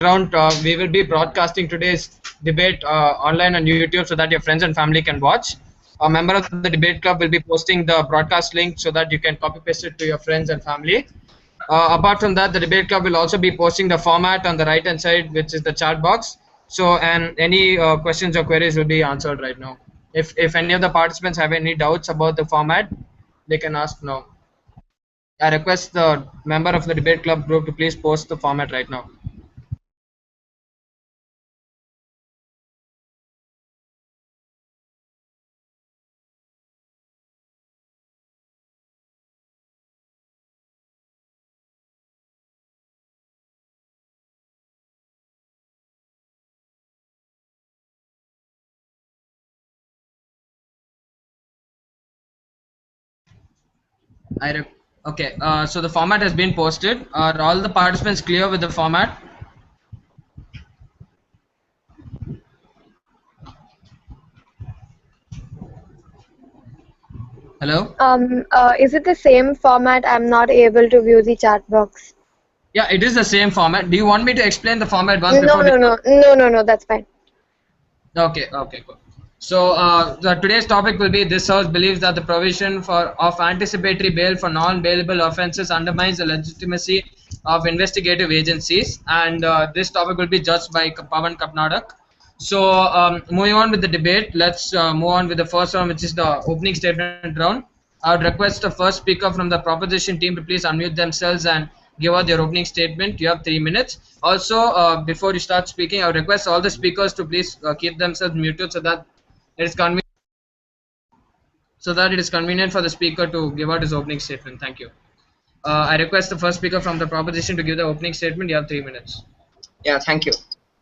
background, we will be broadcasting today's debate online on YouTube so that your friends and family can watch. A member of the debate club will be posting the broadcast link so that you can copy paste it to your friends and family. Apart from that, the debate club will also be posting the format on the right hand side, which is the chat box. So, and any questions or queries will be answered right now. If any of the participants have any doubts about the format, they can ask now. I request the member of the debate club group to please post the format right now. Okay. So the format has been posted. Are all the participants clear with the format? Hello. Is it the same format? I'm not able to view the chat box. Yeah, it is the same format. Do you want me to explain the format once No, before we no, start? no, no, no, no, that's fine. Okay. Okay. Cool. So today's topic will be: this House believes that the provision for of anticipatory bail for non-bailable offences undermines the legitimacy of investigative agencies, and this topic will be judged by Pavan Kapnadak. So moving on with the debate, let's move on with the first round, which is the opening statement round. I would request the first speaker from the proposition team to please unmute themselves and give out their opening statement. You have 3 minutes. Also, before you start speaking, I would request all the speakers to please keep themselves muted it is convenient so that it is convenient for the speaker to give out his opening statement. Thank you. I request the first speaker from the proposition to give the opening statement. You have 3 minutes. Yeah, thank you.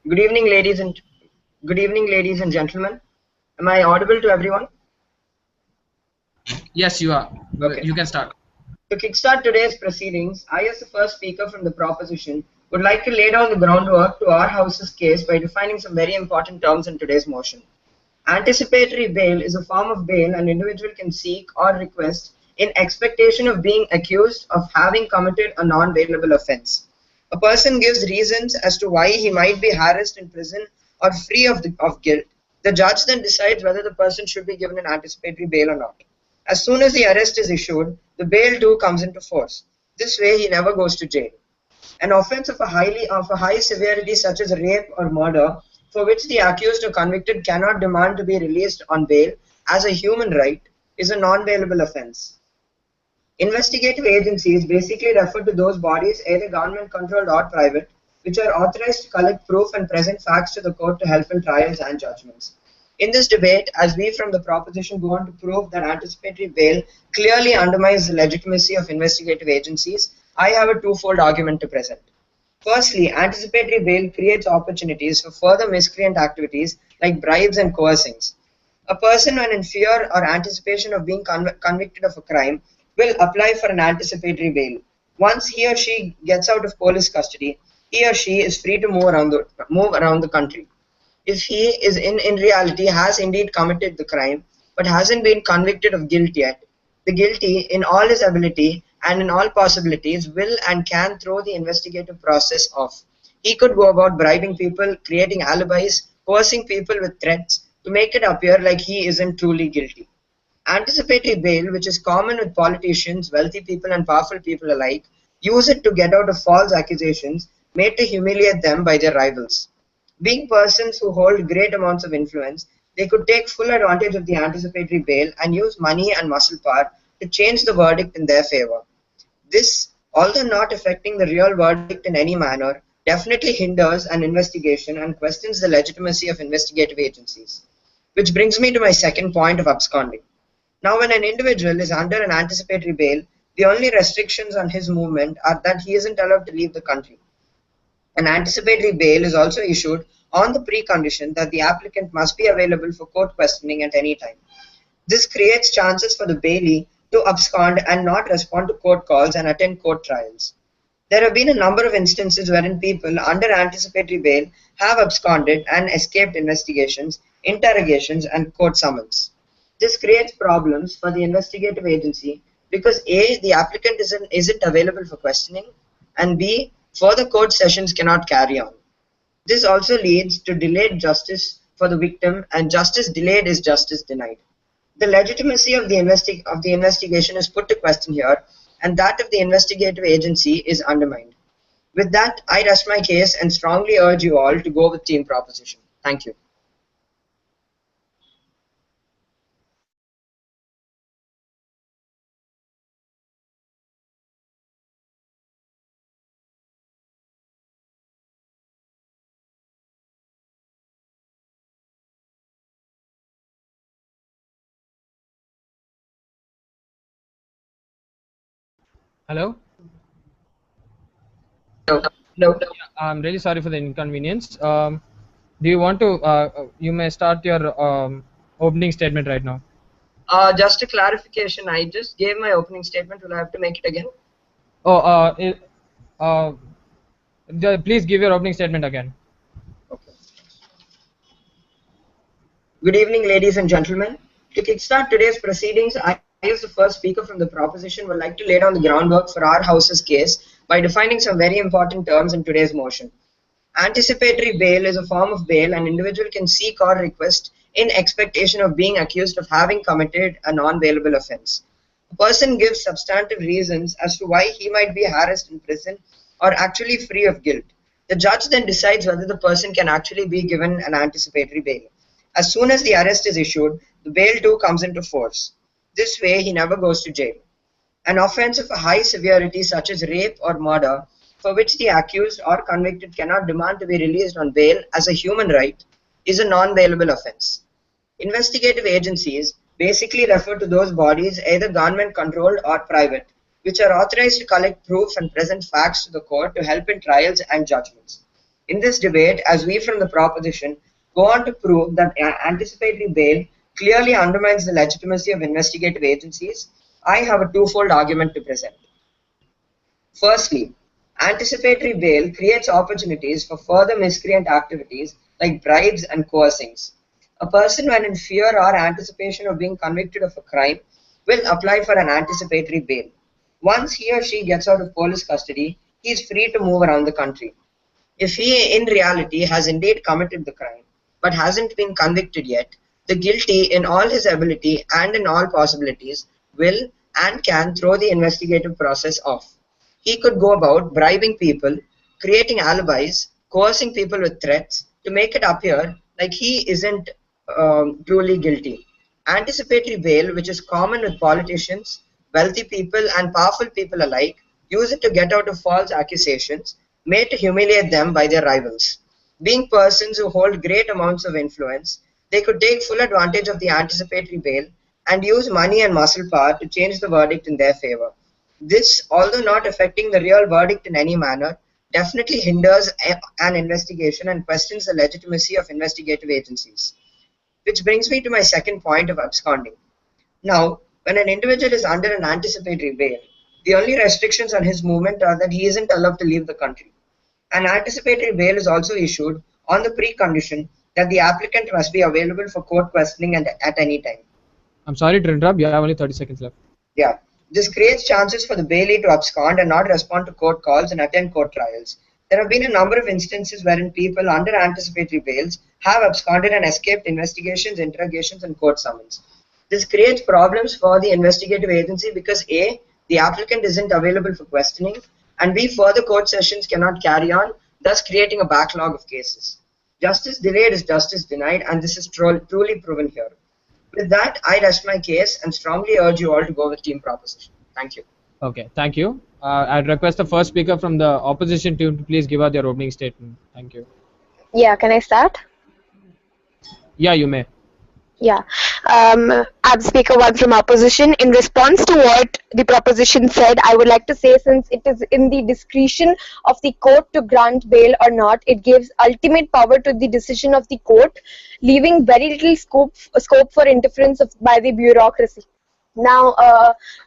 Good evening, ladies and gentlemen. Am I audible to everyone? Yes, you are. Okay. You can start. To kickstart today's proceedings, I, as the first speaker from the proposition, would like to lay down the groundwork to our House's case by defining some very important terms in today's motion. Anticipatory bail is a form of bail an individual can seek or request in expectation of being accused of having committed a non-bailable offense. A person gives reasons as to why he might be harassed in prison or free of guilt. The judge then decides whether the person should be given an anticipatory bail or not. As soon as the arrest is issued, the bail too comes into force. This way, he never goes to jail. An offense of a high severity such as rape or murder, for which the accused or convicted cannot demand to be released on bail as a human right, is a non-bailable offense. Investigative agencies basically refer to those bodies, either government-controlled or private, which are authorized to collect proof and present facts to the court to help in trials and judgments. In this debate, as we from the proposition go on to prove that anticipatory bail clearly undermines the legitimacy of investigative agencies, I have a twofold argument to present. Firstly, anticipatory bail creates opportunities for further miscreant activities like bribes and coercings. A person, when in fear or anticipation of being convicted of a crime, will apply for an anticipatory bail. Once he or she gets out of police custody, he or she is free to move around the country. If he is in reality has indeed committed the crime but hasn't been convicted of guilt yet, the guilty, in all his ability and in all possibilities, will and can throw the investigative process off. He could go about bribing people, creating alibis, coercing people with threats to make it appear like he isn't truly guilty. Anticipatory bail, which is common with politicians, wealthy people, and powerful people alike, use it to get out of false accusations made to humiliate them by their rivals. Being persons who hold great amounts of influence, they could take full advantage of the anticipatory bail and use money and muscle power to change the verdict in their favor. This, although not affecting the real verdict in any manner, definitely hinders an investigation and questions the legitimacy of investigative agencies. Which brings me to my second point of absconding. Now, when an individual is under an anticipatory bail, the only restrictions on his movement are that he isn't allowed to leave the country. An anticipatory bail is also issued on the precondition that the applicant must be available for court questioning at any time. This creates chances for the bailee to abscond and not respond to court calls and attend court trials. There have been a number of instances wherein people under anticipatory bail have absconded and escaped investigations, interrogations, and court summons. This creates problems for the investigative agency because A, the applicant isn't available for questioning, and B, further court sessions cannot carry on. This also leads to delayed justice for the victim, and justice delayed is justice denied. The legitimacy of the investigation is put to question here, and that of the investigative agency is undermined. With that, I rest my case and strongly urge you all to go with team proposition. Thank you. Hello? No, no. I'm really sorry for the inconvenience. Do you want to, you may start your opening statement right now. Just a clarification, I just gave my opening statement. Will I have to make it again? Oh, please give your opening statement again. Okay. Good evening, ladies and gentlemen. To kickstart today's proceedings, I, as the first speaker from the proposition, would like to lay down the groundwork for our House's case by defining some very important terms in today's motion. Anticipatory bail is a form of bail an individual can seek or request in expectation of being accused of having committed a non-bailable offense. A person gives substantive reasons as to why he might be harassed in prison or actually free of guilt. The judge then decides whether the person can actually be given an anticipatory bail. As soon as the arrest is issued, the bail too comes into force. This way, he never goes to jail. An offense of a high severity such as rape or murder, for which the accused or convicted cannot demand to be released on bail as a human right, is a non-bailable offense. Investigative agencies basically refer to those bodies, either government-controlled or private, which are authorized to collect proof and present facts to the court to help in trials and judgments. In this debate, as we from the proposition go on to prove that anticipatory bail clearly undermines the legitimacy of investigative agencies, I have a twofold argument to present. Firstly, anticipatory bail creates opportunities for further miscreant activities like bribes and coercings. A person, when in fear or anticipation of being convicted of a crime, will apply for an anticipatory bail. Once he or she gets out of police custody, he is free to move around the country. If he in reality has indeed committed the crime, but hasn't been convicted yet, the guilty in all his ability and in all possibilities will and can throw the investigative process off. He could go about bribing people, creating alibis, coercing people with threats to make it appear like he isn't truly guilty. Anticipatory bail, which is common with politicians, wealthy people, and powerful people alike, use it to get out of false accusations made to humiliate them by their rivals. Being persons who hold great amounts of influence, they could take full advantage of the anticipatory bail and use money and muscle power to change the verdict in their favor. This, although not affecting the real verdict in any manner, definitely hinders an investigation and questions the legitimacy of investigative agencies. Which brings me to my second point of absconding. Now, when an individual is under an anticipatory bail, the only restrictions on his movement are that he isn't allowed to leave the country. An anticipatory bail is also issued on the precondition that the applicant must be available for court questioning at any time. I'm sorry to interrupt, you have only 30 seconds left. Yeah. This creates chances for the bailee to abscond and not respond to court calls and attend court trials. There have been a number of instances wherein people under anticipatory bails have absconded and escaped investigations, interrogations, and court summons. This creates problems for the investigative agency because A, the applicant isn't available for questioning, and B, further court sessions cannot carry on, thus creating a backlog of cases. Justice delayed is justice denied, and this is truly proven here. With that, I rest my case and strongly urge you all to go with team proposition. Thank you. Okay, thank you. I'd request the first speaker from the opposition team to please give out their opening statement. Thank you. Yeah, can I start? Yeah, you may. Yeah. I'm Speaker 1 from opposition. In response to what the proposition said, I would like to say, since it is in the discretion of the court to grant bail or not, it gives ultimate power to the decision of the court, leaving very little scope for interference by the bureaucracy. Now,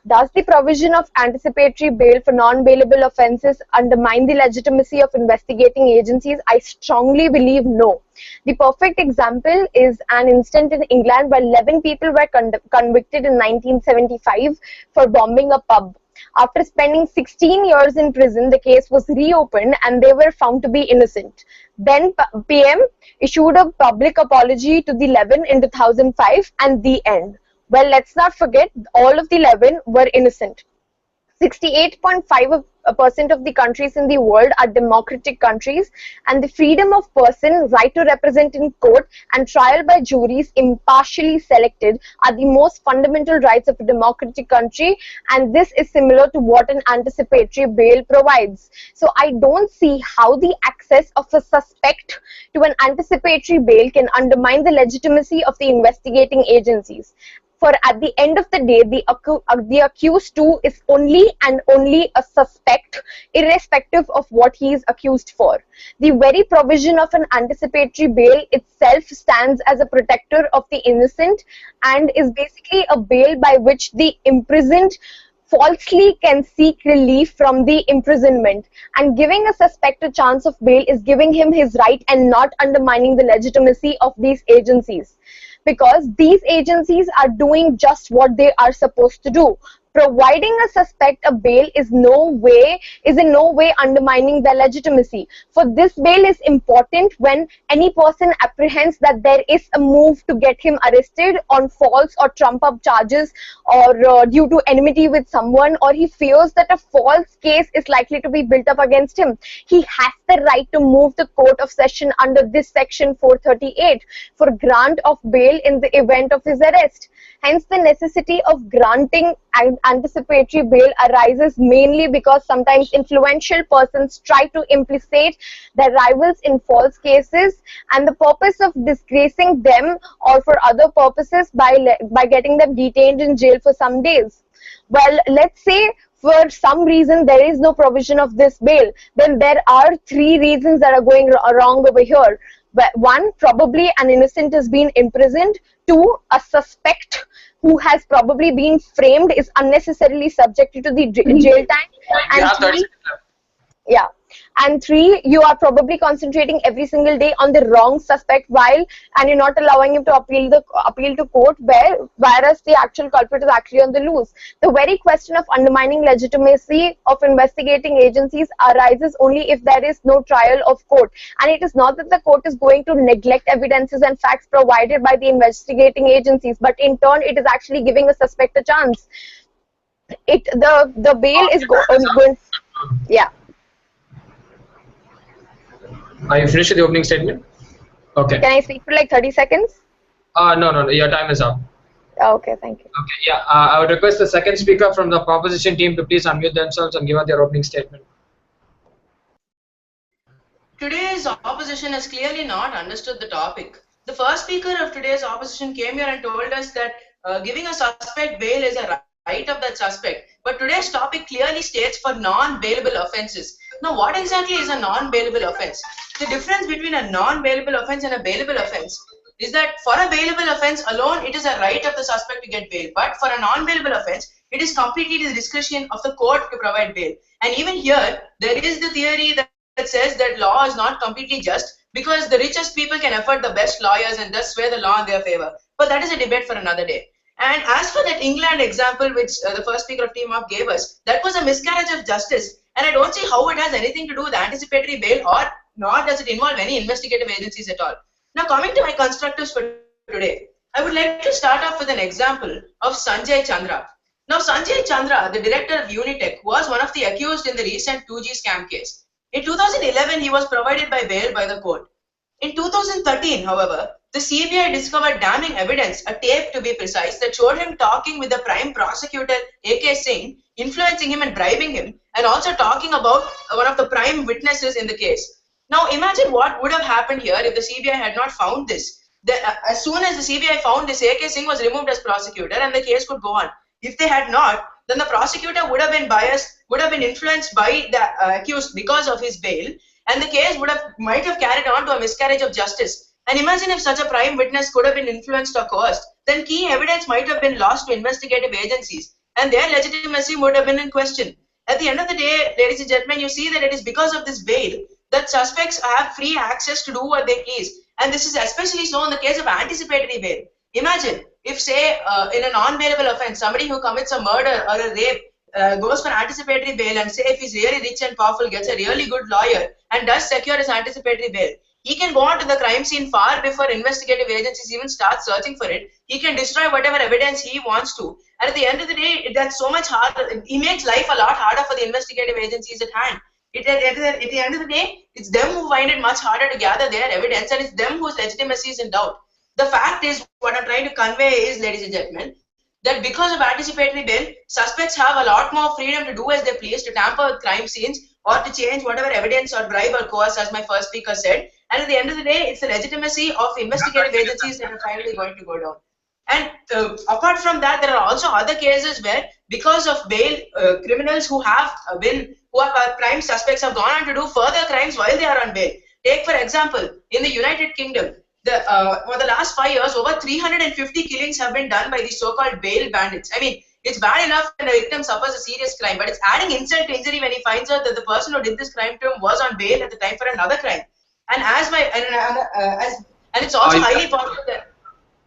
does the provision of anticipatory bail for non-bailable offences undermine the legitimacy of investigating agencies? I strongly believe no. The perfect example is an incident in England where 11 people were convicted in 1975 for bombing a pub. After spending 16 years in prison, the case was reopened and they were found to be innocent. Then PM issued a public apology to the 11 in 2005 and the end. Well, let's not forget, all of the 11 were innocent. 68.5% of the countries in the world are democratic countries, and the freedom of person, right to represent in court, and trial by juries impartially selected are the most fundamental rights of a democratic country, and this is similar to what an anticipatory bail provides. So I don't see how the access of a suspect to an anticipatory bail can undermine the legitimacy of the investigating agencies. For at the end of the day, the accused too is only and only a suspect, irrespective of what he is accused for. The very provision of an anticipatory bail itself stands as a protector of the innocent and is basically a bail by which the imprisoned falsely can seek relief from the imprisonment, and giving a suspect a chance of bail is giving him his right and not undermining the legitimacy of these agencies, because these agencies are doing just what they are supposed to do. Providing a suspect a bail is in no way undermining their legitimacy. For this bail is important when any person apprehends that there is a move to get him arrested on false or trump up charges, or due to enmity with someone, or he fears that a false case is likely to be built up against him. He has the right to move the court of session under this section 438 for grant of bail in the event of his arrest. Hence, the necessity of granting anticipatory bail arises mainly because sometimes influential persons try to implicate their rivals in false cases, and the purpose of disgracing them or for other purposes by getting them detained in jail for some days. Well, let's say for some reason there is no provision of this bail, then there are three reasons that are going wrong over here. One, probably an innocent has been imprisoned. Two, a suspect who has probably been framed is unnecessarily subjected to the jail time. And three, you are probably concentrating every single day on the wrong suspect and you're not allowing him to appeal to court, whereas the actual culprit is actually on the loose. The very question of undermining legitimacy of investigating agencies arises only if there is no trial of court, and it is not that the court is going to neglect evidences and facts provided by the investigating agencies, but in turn it is actually giving a suspect a chance. The bail is going. Yeah. Are you finished with the opening statement? Okay. Can I speak for like 30 seconds? No, your time is up. Okay, thank you. Okay, yeah, I would request the second speaker from the proposition team to please unmute themselves and give out their opening statement. Today's opposition has clearly not understood the topic. The first speaker of today's opposition came here and told us that giving a suspect bail is a right of that suspect. But today's topic clearly states for non-bailable offences. Now, what exactly is a non-bailable offence? The difference between a non-bailable offence and a bailable offence is that for a bailable offence alone, it is a right of the suspect to get bail. But for a non-bailable offence, it is completely the discretion of the court to provide bail. And even here, there is the theory that says that law is not completely just because the richest people can afford the best lawyers and thus sway the law in their favor. But that is a debate for another day. And as for that England example which the first speaker of Team Up gave us, that was a miscarriage of justice. And I don't see how it has anything to do with anticipatory bail, or nor does it involve any investigative agencies at all. Now, coming to my constructives for today, I would like to start off with an example of Sanjay Chandra. Now, Sanjay Chandra, the director of Unitech, was one of the accused in the recent 2G scam case. In 2011, he was provided by bail by the court. In 2013, however, the CBI discovered damning evidence, a tape to be precise, that showed him talking with the prime prosecutor AK Singh, influencing him and bribing him, and also talking about one of the prime witnesses in the case. Now imagine what would have happened here if the CBI had not found this. As soon as the CBI found this, AK Singh was removed as prosecutor and the case could go on. If they had not, then the prosecutor would have been biased, would have been influenced by the accused because of his bail, and the case might have carried on to a miscarriage of justice. And imagine if such a prime witness could have been influenced or coerced, then key evidence might have been lost to investigative agencies, and their legitimacy would have been in question. At the end of the day, ladies and gentlemen, you see that it is because of this bail that suspects have free access to do what they please. And this is especially so in the case of anticipatory bail. Imagine if, say, in a non-bailable offense, somebody who commits a murder or a rape goes for anticipatory bail and say if he's really rich and powerful, gets a really good lawyer and does secure his anticipatory bail, he can go onto the crime scene far before investigative agencies even start searching for it. He can destroy whatever evidence he wants to. And at the end of the day, that's so much harder. He makes life a lot harder for the investigative agencies at hand. At the end of the day, it's them who find it much harder to gather their evidence, and it's them whose legitimacy is in doubt. The fact is, what I'm trying to convey is, ladies and gentlemen, that because of anticipatory bail, suspects have a lot more freedom to do as they please, to tamper with crime scenes or to change whatever evidence or bribe or coerce, as my first speaker said. And at the end of the day, it's the legitimacy of investigative agencies that are finally going to go down. And apart from that, there are also other cases where, because of bail, criminals who are crime suspects have gone on to do further crimes while they are on bail. Take, for example, in the United Kingdom, for the last 5 years, over 350 killings have been done by these so-called bail bandits. I mean, it's bad enough when a victim suffers a serious crime, but it's adding insult to injury when he finds out that the person who did this crime to him was on bail at the time for another crime. And it's also highly possible that,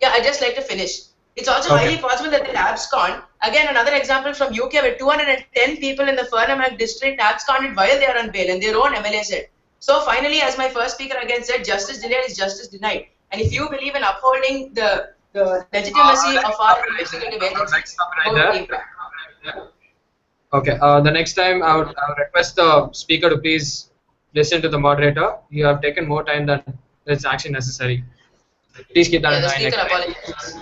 I'd just like to finish. It's also highly possible that they'll abscond. Again, another example from UK, where 210 people in the Furnham district absconded while they are on bail, and their own MLA said. So finally, as my first speaker again said, justice delayed is justice denied. And if you believe in upholding the legitimacy of our investigative agencies, okay. The next time, I would request the speaker to please listen to the moderator. You have taken more time than is actually necessary. Please keep that in mind. The speaker apologizes.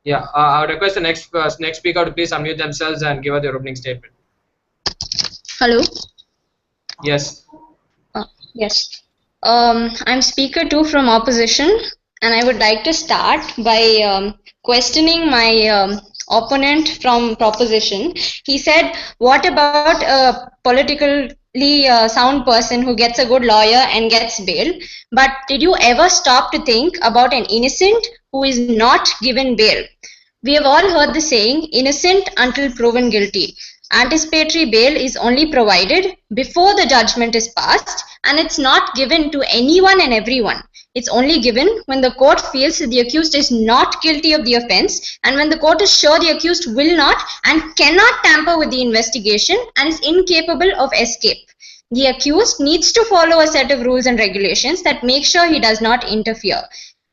Yeah, I would request the next speaker to please unmute themselves and give us their opening statement. Hello. Yes. Yes. I'm speaker 2 from opposition, and I would like to start by questioning my opponent from proposition. He said, what about a politically sound person who gets a good lawyer and gets bail? But did you ever stop to think about an innocent who is not given bail? We have all heard the saying, innocent until proven guilty. Anticipatory bail is only provided before the judgment is passed, and it's not given to anyone and everyone. It's only given when the court feels that the accused is not guilty of the offense, and when the court is sure the accused will not and cannot tamper with the investigation and is incapable of escape. The accused needs to follow a set of rules and regulations that make sure he does not interfere.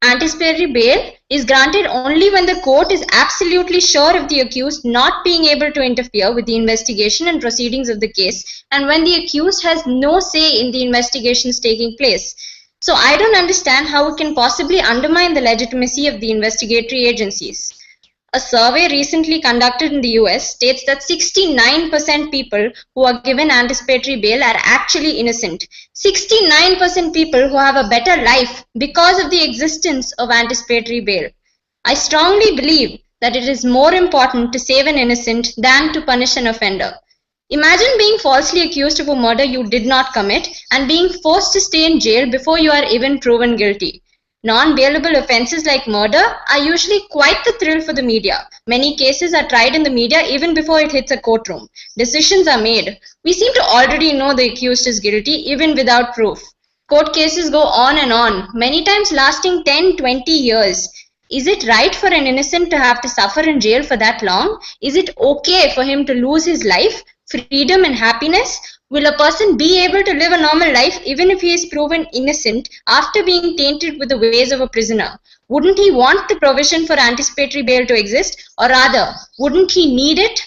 Anticipatory bail is granted only when the court is absolutely sure of the accused not being able to interfere with the investigation and proceedings of the case, and when the accused has no say in the investigations taking place. So I don't understand how it can possibly undermine the legitimacy of the investigatory agencies. A survey recently conducted in the US states that 69% people who are given anticipatory bail are actually innocent. 69% people who have a better life because of the existence of anticipatory bail. I strongly believe that it is more important to save an innocent than to punish an offender. Imagine being falsely accused of a murder you did not commit and being forced to stay in jail before you are even proven guilty. Non-bailable offences like murder are usually quite the thrill for the media. Many cases are tried in the media even before it hits a courtroom. Decisions are made. We seem to already know the accused is guilty even without proof. Court cases go on, many times lasting 10-20 years. Is it right for an innocent to have to suffer in jail for that long? Is it okay for him to lose his life, freedom and happiness? Will a person be able to live a normal life even if he is proven innocent after being tainted with the ways of a prisoner? Wouldn't he want the provision for anticipatory bail to exist? Or rather, wouldn't he need it?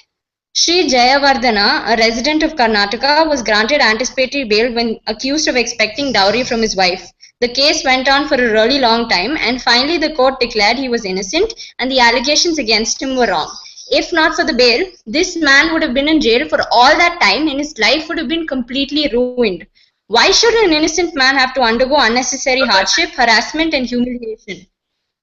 Sri Jayawardena, a resident of Karnataka, was granted anticipatory bail when accused of expecting dowry from his wife. The case went on for a really long time, and finally the court declared he was innocent and the allegations against him were wrong. If not for the bail, this man would have been in jail for all that time and his life would have been completely ruined. Why should an innocent man have to undergo unnecessary hardship, harassment and humiliation?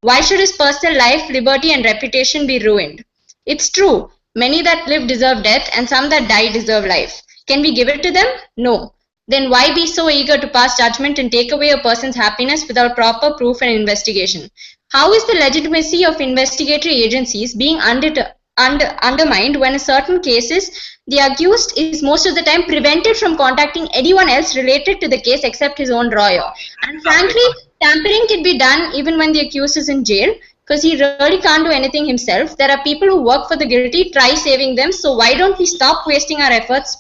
Why should his personal life, liberty and reputation be ruined? It's true, many that live deserve death and some that die deserve life. Can we give it to them? No. Then why be so eager to pass judgment and take away a person's happiness without proper proof and investigation? How is the legitimacy of investigatory agencies being undermined when in certain cases the accused is most of the time prevented from contacting anyone else related to the case except his own lawyer? And frankly, tampering can be done even when the accused is in jail. because he really can't do anything himself. There are people who work for the guilty, try saving them. So why don't we stop wasting our efforts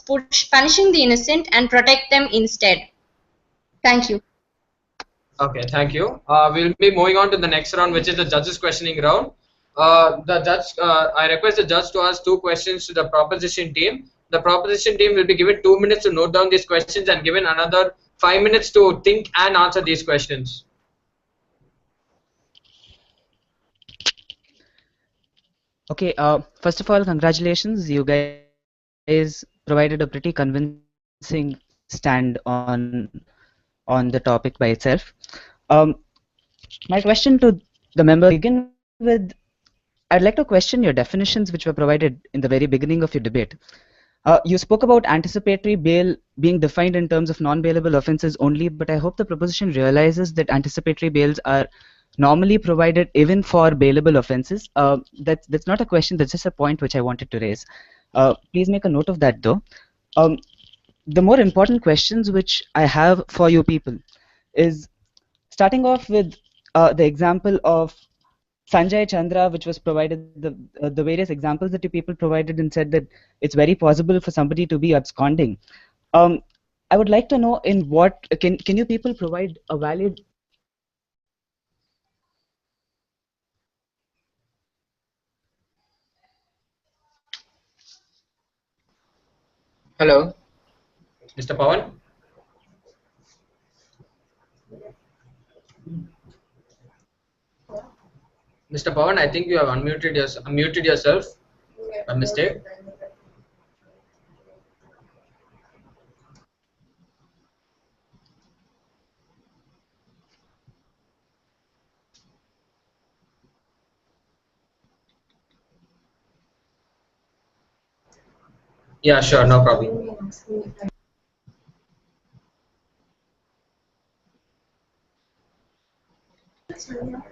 punishing the innocent and protect them instead? Thank you. Okay, thank you. We'll be moving on to the next round, which is the judges questioning round. I request the judge to ask 2 questions to the proposition team. The proposition team will be given 2 minutes to note down these questions and given another 5 minutes to think and answer these questions. Okay, first of all, congratulations. You guys provided a pretty convincing stand on the topic by itself. My question to the members begin with, I'd like to question your definitions which were provided in the very beginning of your debate. You spoke about anticipatory bail being defined in terms of non-bailable offences only, but I hope the proposition realizes that anticipatory bails are normally provided even for bailable offences. That's not a question, that's just a point which I wanted to raise. Please make a note of that though. The more important questions which I have for you people is, starting off with the example of Sanjay Chandra, which was provided, the various examples that you people provided and said that it's very possible for somebody to be absconding. I would like to know in what, can you people provide a valid... Hello, Mr. Pawan. Mr. Pawan, I think you have unmuted yourself by mistake. Yeah, sure, no problem.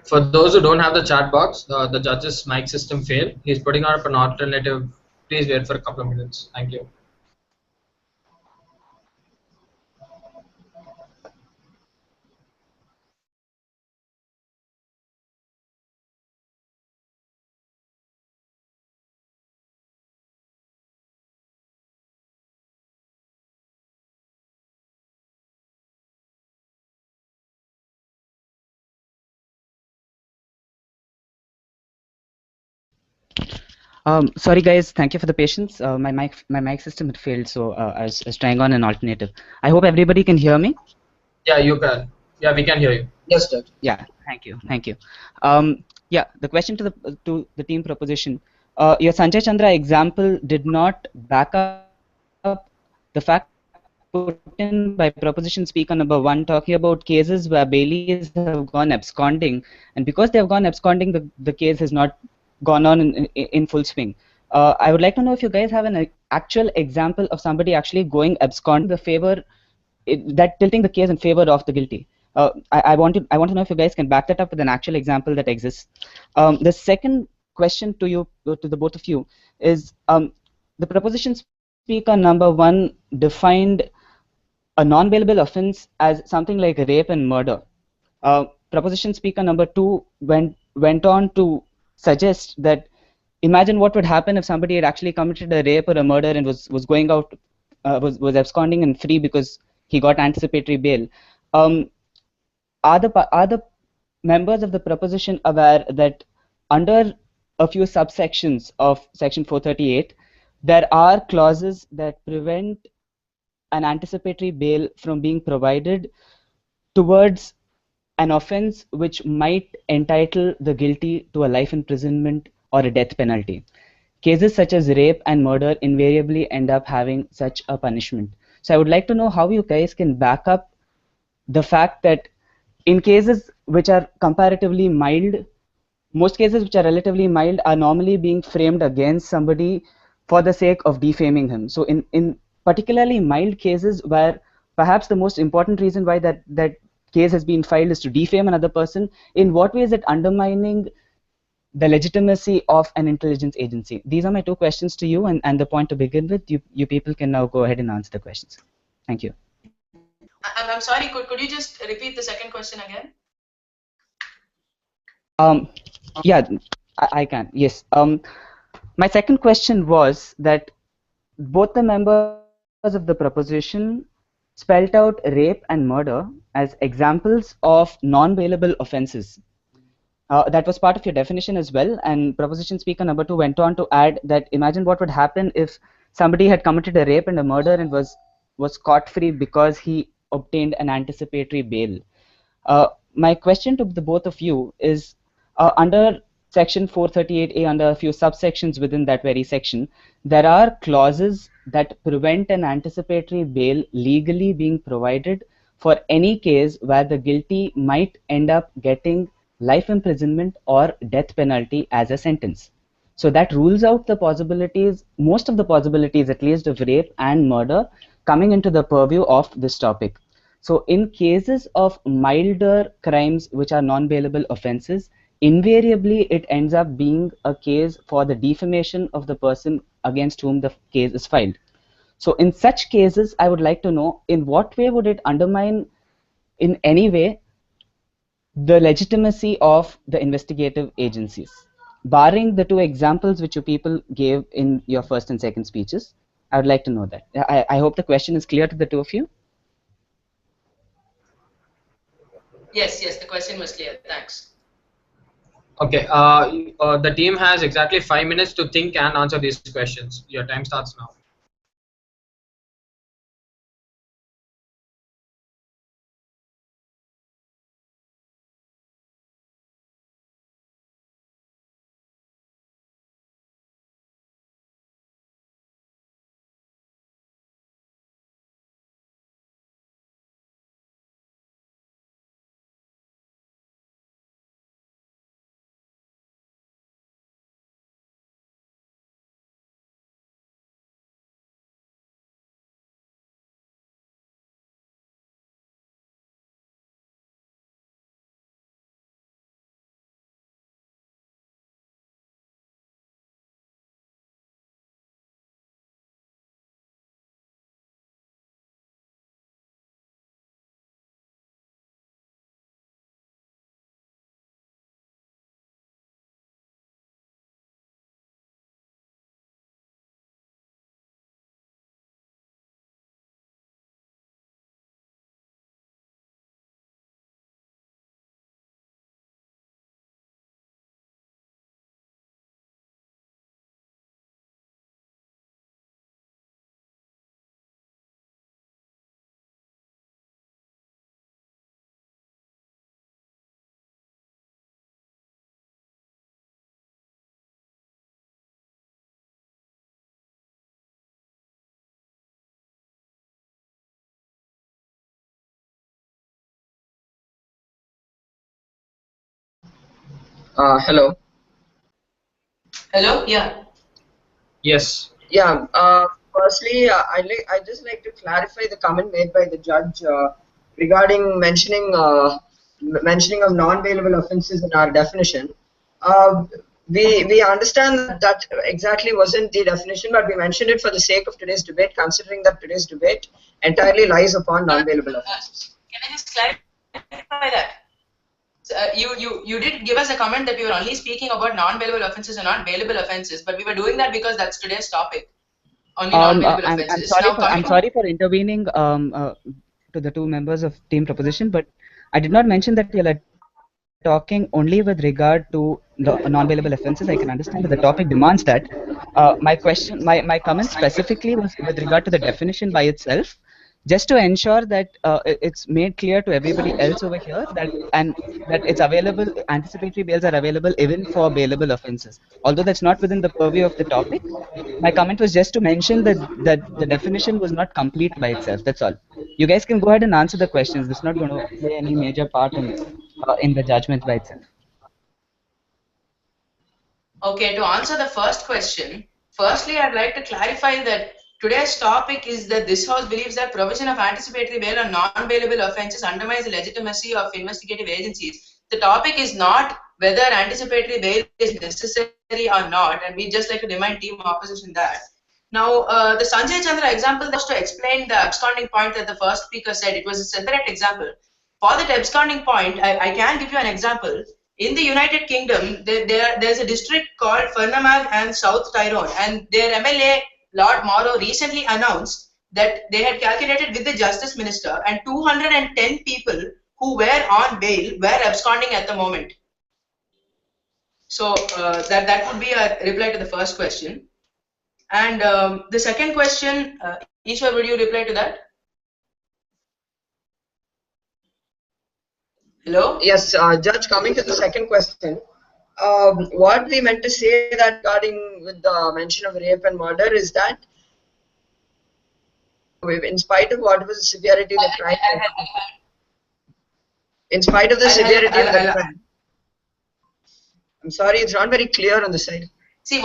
For those who don't have the chat box, the judge's mic system failed. He's putting up an alternative. Please wait for a couple of minutes. Thank you. Sorry guys, thank you for the patience. My mic system had failed, so I was trying on an alternative. I hope everybody can hear me. Yeah, you can. Yeah, we can hear you. Yes, Judge. Yeah, thank you. Yeah, the question to the team proposition. Your Sanjay Chandra example did not back up the fact put in by proposition speaker number 1, talking about cases where bailees have gone absconding, and because they have gone absconding, the case has not gone on in full swing. I would like to know if you guys have an actual example of somebody actually going abscond the favor, that tilting the case in favor of the guilty. I want to know if you guys can back that up with an actual example that exists. The second question to you, to the both of you, is the proposition speaker number 1 defined a non-bailable offense as something like rape and murder. Proposition speaker number 2 went on to suggest that imagine what would happen if somebody had actually committed a rape or a murder and was going out, was absconding and free because he got anticipatory bail. Are the members of the proposition aware that under a few subsections of section 438 there are clauses that prevent an anticipatory bail from being provided towards an offense which might entitle the guilty to a life imprisonment or a death penalty? Cases such as rape and murder invariably end up having such a punishment. So I would like to know how you guys can back up the fact that in cases which are comparatively mild, most cases which are relatively mild are normally being framed against somebody for the sake of defaming him. So in particularly mild cases where perhaps the most important reason why that case has been filed is to defame another person, in what way is it undermining the legitimacy of an intelligence agency? These are my 2 questions to you, and the point to begin with. You people can now go ahead and answer the questions. Thank you. I'm sorry, could you just repeat the second question again? Yeah, I can. Yes. My second question was that both the members of the proposition spelt out rape and murder as examples of non-bailable offenses. That was part of your definition as well. And proposition speaker number 2 went on to add that imagine what would happen if somebody had committed a rape and a murder and was scot free because he obtained an anticipatory bail. My question to the both of you is under section 438A, under a few subsections within that very section, there are clauses that prevent an anticipatory bail legally being provided for any case where the guilty might end up getting life imprisonment or death penalty as a sentence. So that rules out the possibilities, most of the possibilities at least, of rape and murder coming into the purview of this topic. So in cases of milder crimes which are non-bailable offenses, invariably it ends up being a case for the defamation of the person against whom the case is filed. So in such cases, I would like to know in what way would it undermine in any way the legitimacy of the investigative agencies? Barring the two examples which you people gave in your first and second speeches, I would like to know that. I hope the question is clear to the two of you. Yes, yes, the question was clear. Thanks. Okay, the team has exactly 5 minutes to think and answer these questions. Your time starts now. Hello. Hello? Yeah. Yes. Yeah. Firstly, I just like to clarify the comment made by the judge regarding mentioning of non-bailable offences in our definition. Uh, we understand that exactly wasn't the definition, but we mentioned it for the sake of today's debate, considering that today's debate entirely lies upon non-bailable offences. Can I just clarify that? You did give us a comment that we were only speaking about non-bailable offences and not bailable offences, but we were doing that because that's today's topic. Only non-bailable offences. I'm sorry for intervening to the two members of team proposition, but I did not mention that we are talking only with regard to the non-bailable offences. I can understand that the topic demands that. My comment specifically was with regard to the definition by itself, just to ensure that it's made clear to everybody else over here that it's available. Anticipatory bails are available even for bailable offences. Although that's not within the purview of the topic, my comment was just to mention that the definition was not complete by itself. That's all. You guys can go ahead and answer the questions. This is not going to play any major part in the judgment by itself. Okay, to answer the first question, firstly, I'd like to clarify that today's topic is that this House believes that provision of anticipatory bail on non-bailable offences undermines the legitimacy of investigative agencies. The topic is not whether anticipatory bail is necessary or not, and we just like to remind team opposition that. Now, the Sanjay Chandra example was to explain the absconding point that the first speaker said. It was a separate example. For that absconding point, I can give you an example. in the United Kingdom, there's a district called Fermanagh and South Tyrone, and their MLA Lord Morrow recently announced that they had calculated with the Justice Minister, and 210 people who were on bail were absconding at the moment. So that would be a reply to the first question. And the second question, Ishwar, would you reply to that? Hello? Yes, Judge, coming to the second question, what we meant to say that regarding with the mention of rape and murder is that in spite of what was the severity of the crime, in spite of the severity of the crime, I'm sorry, it's not very clear on the side. See,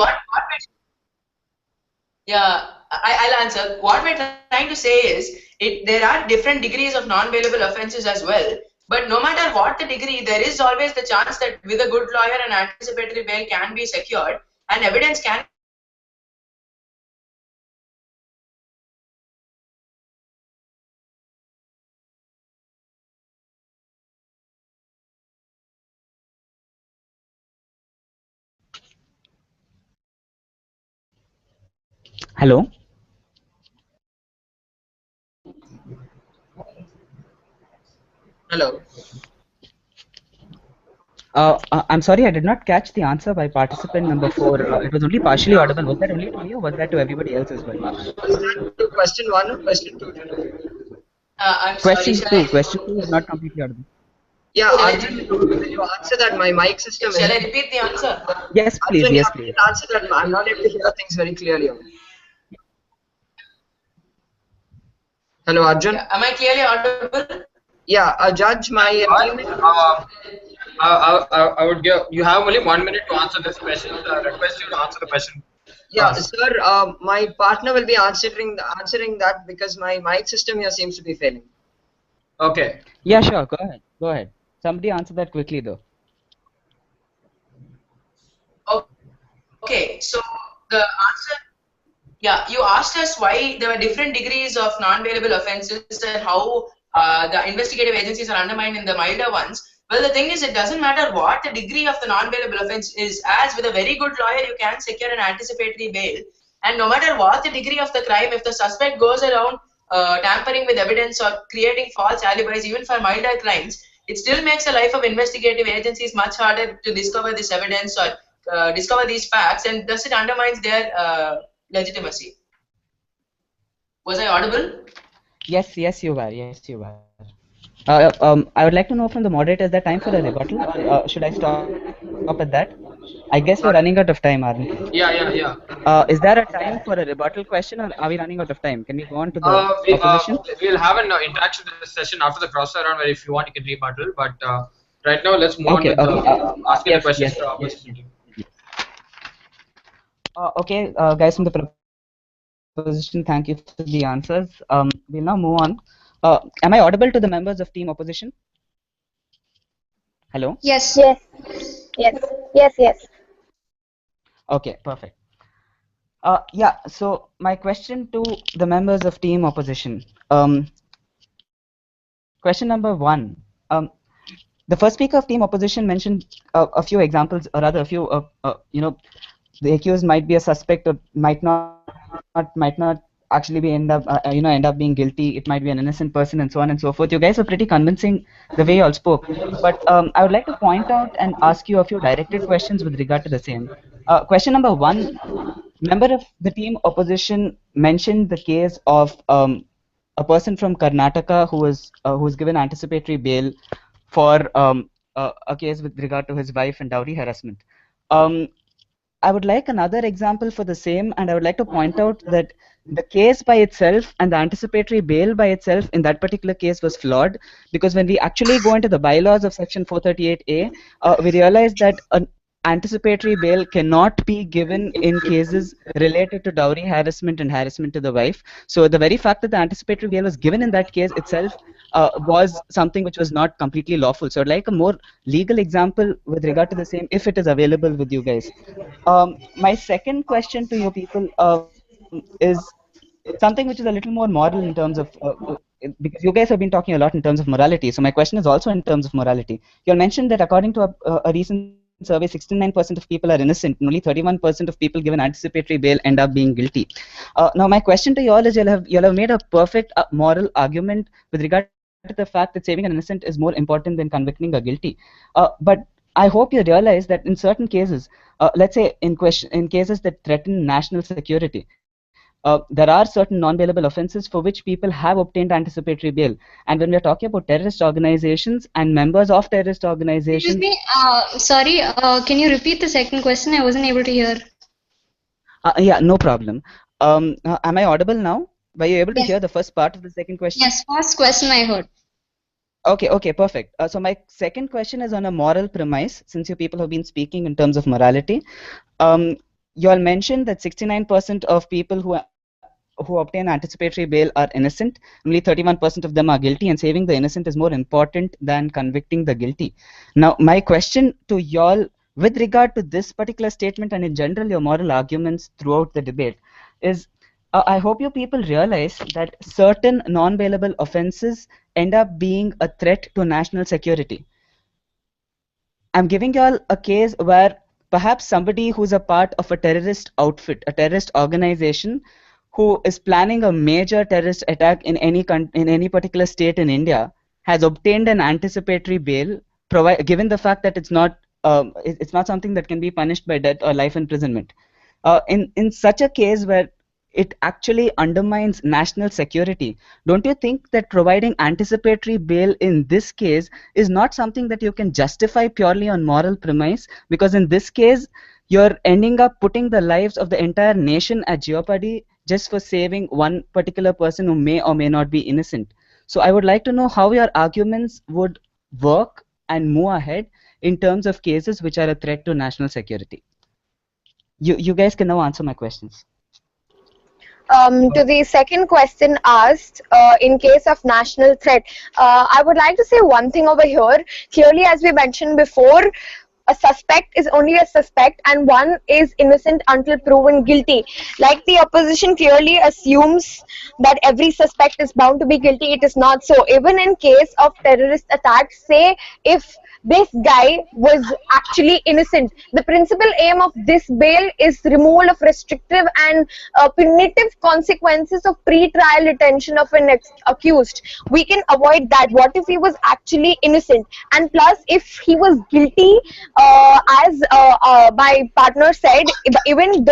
yeah, I'll answer. What we're trying to say is, there are different degrees of non-bailable offences as well. But no matter what the degree, there is always the chance that with a good lawyer, an anticipatory bail can be secured, and evidence can. Hello. Hello. I'm sorry, I did not catch the answer by participant number 4. It was only partially audible. Was that only to me or was that to everybody else as well? Was that to question 1 or question 2? I'm question sorry, 2. Question 2 is not completely audible. Yeah, Arjun, you answer that. My mic system Shall I repeat the answer? Yes, please. Arjun, Yes, you please. answer that. I'm not able to hear things very clearly. Hello, Arjun. Yeah, am I clearly audible? Yeah, Judge, my I would give you have only 1 minute to answer this question. I request you to answer the question. Yeah, sir. My partner will be answering that because my mic system here seems to be failing. Okay. Yeah, sure. Go ahead. Go ahead. Somebody answer that quickly, though. Okay, so the answer. Yeah, you asked us why there were different degrees of non-bailable offences and how the investigative agencies are undermined in the milder ones. Well, the thing is, it doesn't matter what the degree of the non-bailable offence is, as with a very good lawyer, you can secure an anticipatory bail. And no matter what the degree of the crime, if the suspect goes around tampering with evidence or creating false alibis, even for milder crimes, it still makes the life of investigative agencies much harder to discover this evidence or discover these facts, and thus it undermines their legitimacy. Was I audible? Yes, yes, you were. Yes, you were. I would like to know from the moderator, is there time for a rebuttal? Should I stop at that? I guess we're running out of time, aren't we? Yeah. Is there a time for a rebuttal question, or are we running out of time? Can we go on to the opposition? We'll have an interaction session after the cross round where if you want you can rebuttal. But right now let's move on with asking the questions to opposition team. Okay, guys from the opposition, thank you for the answers. We'll now move on. Am I audible to the members of team opposition? Hello? Yes. Yes. Okay, perfect. Yeah, so my question to the members of team opposition. Question number 1. The first speaker of team opposition mentioned a few examples, or rather a few, the accused might be a suspect or might not actually be end up being guilty. It might be an innocent person and so on and so forth. You guys are pretty convincing the way you all spoke. But I would like to point out and ask you a few directed questions with regard to the same. Question number 1. Member of the team opposition mentioned the case of a person from Karnataka who was given anticipatory bail for a case with regard to his wife and dowry harassment. I would like another example for the same, and I would like to point out that the case by itself and the anticipatory bail by itself in that particular case was flawed, because when we actually go into the bylaws of section 438A, we realize that an anticipatory bail cannot be given in cases related to dowry harassment and harassment to the wife. So the very fact that the anticipatory bail was given in that case itself was something which was not completely lawful. So I'd like a more legal example with regard to the same, if it is available with you guys. My second question to you people is something which is a little more moral in terms of because you guys have been talking a lot in terms of morality, so my question is also in terms of morality. You all mentioned that according to a recent survey, 69% of people are innocent, and only 31% of people given anticipatory bail end up being guilty. Now, my question to you all is, you all have made a perfect moral argument with regard to the fact that saving an innocent is more important than convicting a guilty. But I hope you realize that in certain cases, let's say in cases that threaten national security, there are certain non-bailable offenses for which people have obtained anticipatory bail. And when we are talking about terrorist organizations and members of terrorist organizations... Excuse me, sorry, can you repeat the second question? I wasn't able to hear. Yeah, no problem. Am I audible now? Were you able to Yes. hear the first part of the second question? Yes, first question I heard. Okay, perfect. So my second question is on a moral premise, since you people have been speaking in terms of morality. You all mentioned that 69% of people who obtain anticipatory bail are innocent. Only 31% of them are guilty, and saving the innocent is more important than convicting the guilty. Now, my question to y'all with regard to this particular statement and in general your moral arguments throughout the debate is, I hope you people realize that certain non-bailable offenses end up being a threat to national security. I'm giving y'all a case where perhaps somebody who's a part of a terrorist outfit, a terrorist organization, who is planning a major terrorist attack in any particular state in India, has obtained an anticipatory bail, given the fact that it's not something that can be punished by death or life imprisonment. In such a case where it actually undermines national security, don't you think that providing anticipatory bail in this case is not something that you can justify purely on moral premise? Because in this case, you're ending up putting the lives of the entire nation at jeopardy just for saving one particular person who may or may not be innocent. So I would like to know how your arguments would work and move ahead in terms of cases which are a threat to national security. You guys can now answer my questions. To the second question asked, in case of national threat, I would like to say one thing over here. Clearly, as we mentioned before, a suspect is only a suspect and one is innocent until proven guilty. Like the opposition clearly assumes that every suspect is bound to be guilty, it is not so. Even in case of terrorist attacks, say if this guy was actually innocent, the principal aim of this bail is removal of restrictive and punitive consequences of pre-trial detention of an accused. We can avoid that. What if he was actually innocent? And plus, if he was guilty, as my partner said, even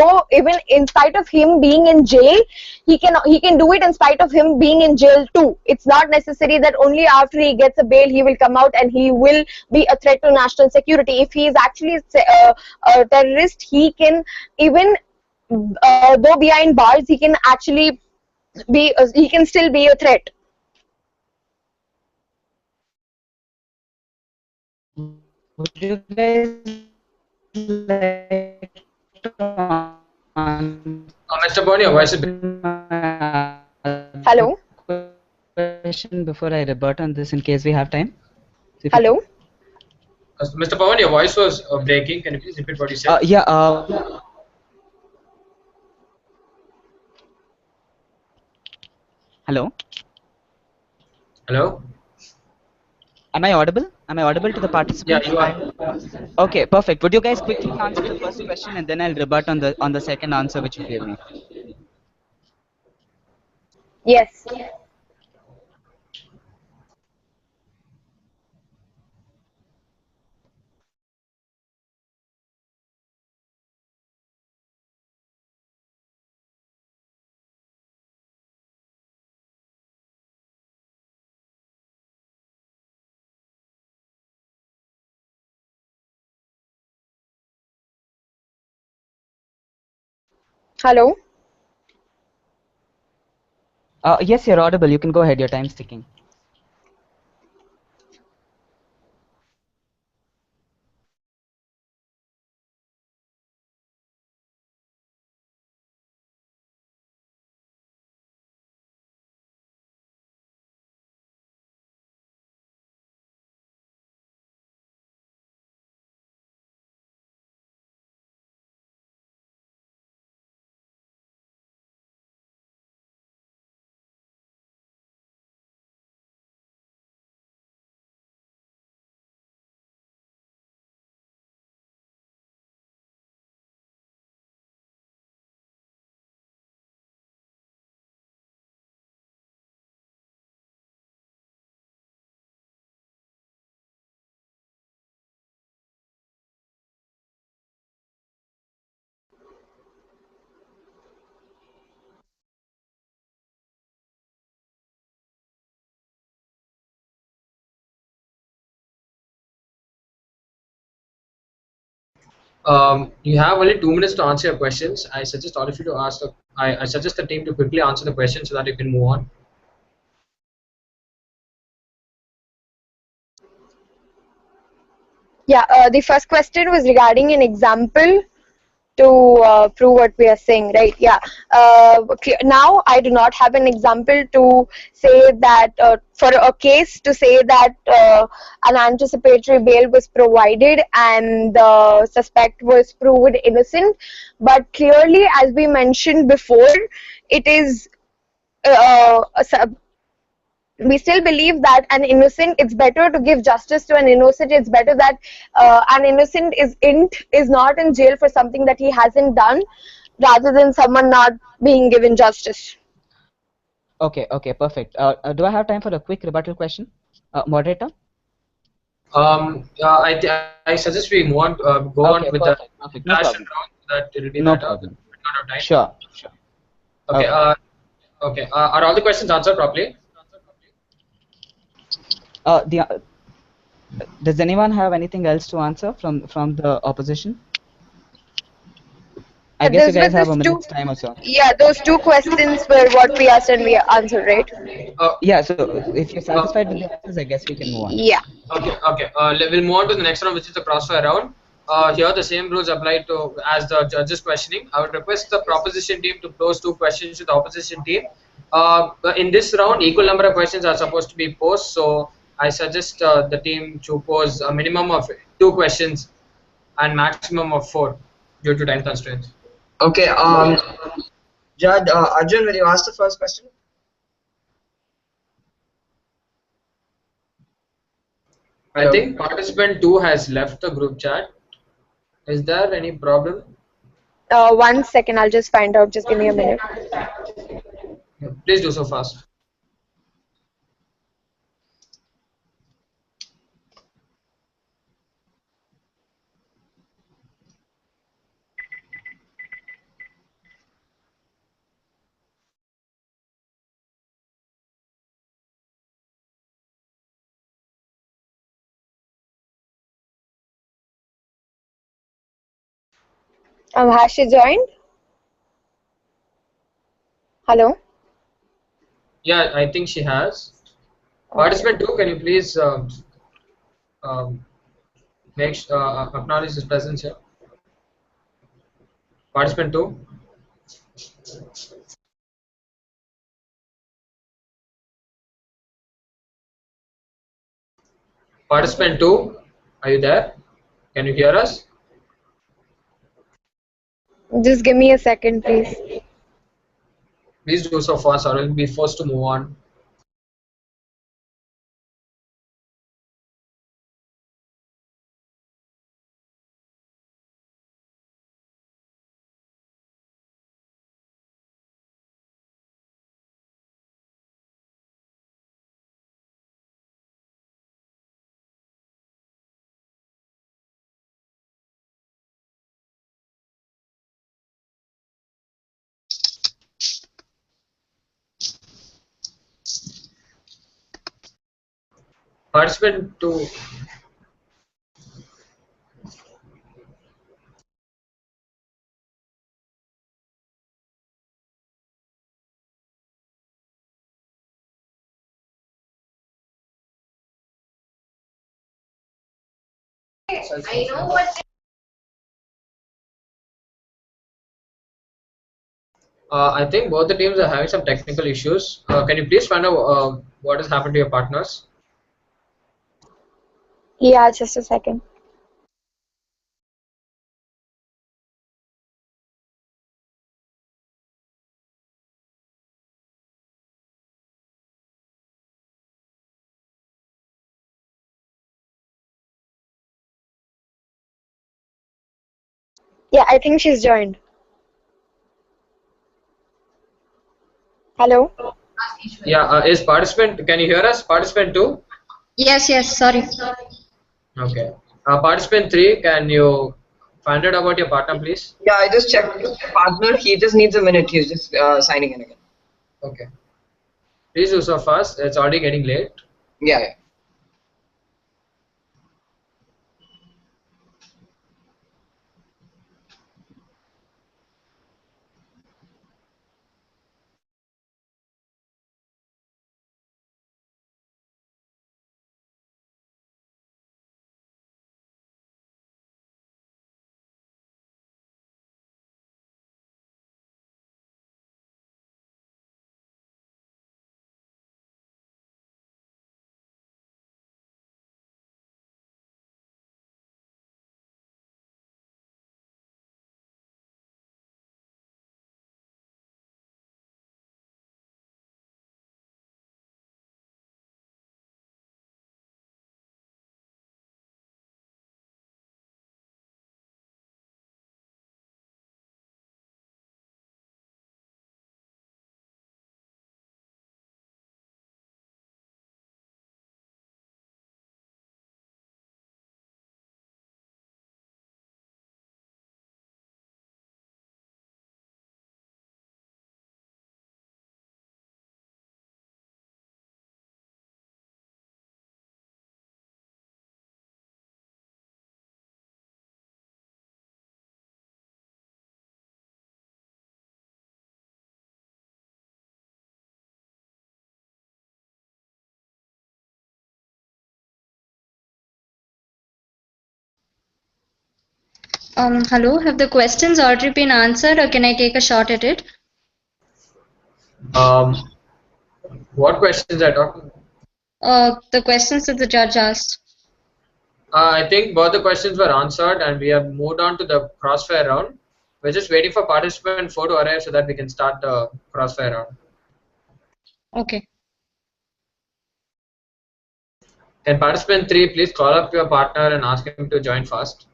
in spite of him being in jail, he can do it in spite of him being in jail too. It's not necessary that only after he gets a bail he will come out and he will be a threat to national security. If he is actually a terrorist, he can, even though behind bars, he can actually he can still be a threat. Would you guys like to Mr. Boni, your voice is Hello? question before I rebut on this in case we have time? So Hello? Mr. Pawan, your voice was breaking. Can you please repeat what you said? Hello? Hello? Am I audible? Am I audible to the participants? Yeah, you are. Okay, perfect. Would you guys quickly answer the first question and then I'll rebut on the second answer which you gave me? Yes. Hello? Yes, you're audible. You can go ahead. Your time's ticking. You have only 2 minutes to answer your questions. I suggest all of you to ask. I suggest the team to quickly answer the question so that you can move on. Yeah, the first question was regarding an example to prove what we are saying, right? Yeah. Now I do not have an example to say that for a case to say that an anticipatory bail was provided and the suspect was proved innocent. But clearly, as we mentioned before, it is we still believe that an innocent, it's better to give justice to an innocent. It's better that an innocent is not in jail for something that he hasn't done, rather than someone not being given justice. Okay, okay, perfect. Do I have time for a quick rebuttal question? Moderator? I suggest we move on. Go on Okay, with perfect, the perfect. No flash problem. and round so that it will be No better. problem. Out of time. Sure, sure. Okay. Okay. Okay. Are all the questions answered properly? The Does anyone have anything else to answer from the opposition? I guess you Those were guys have a the two. minute's time or so. Yeah, those two questions were what we asked and we answered, right? Yeah, so if you're satisfied with the answers, I guess we can move on. Yeah. Okay. Okay. We'll move on to the next round, which is the crossfire round. Here, the same rules apply to as the judges questioning. I would request the proposition team to pose 2 questions to the opposition team. In this round, equal number of questions are supposed to be posed. So I suggest the team to pose a minimum of 2 questions and maximum of 4 due to time constraints. Okay, Judge Arjun, will you ask the first question? I think participant 2 has left the group chat. Is there any problem? 1 second, I'll just find out. Just give me a minute. Please do so fast. Has she joined? Hello? Yeah, I think she has. Participant 2, can you please um, acknowledge his presence here? Participant 2. Participant 2, are you there? Can you hear us? Just give me a second, please. Please do so fast or we'll be forced to move on. Participant 2. I know what. I think both the teams are having some technical issues. Can you please find out what has happened to your partners? Yeah, just a second. Yeah, I think she's joined. Hello? Yeah, is participant, can you hear us? Participant 2? Yes, yes, sorry. Okay. Participant 3, can you find out about your partner, please? Yeah, I just checked with the partner. He just needs a minute. He's just signing in again. Okay. Please do so fast. It's already getting late. Yeah. Hello, have the questions already been answered or can I take a shot at it? What questions are talking? The questions that the judge asked. I think both the questions were answered and we have moved on to the crossfire round. We're just waiting for participant 4 to arrive so that we can start the crossfire round. Okay. Can participant 3 please call up your partner and ask him to join fast?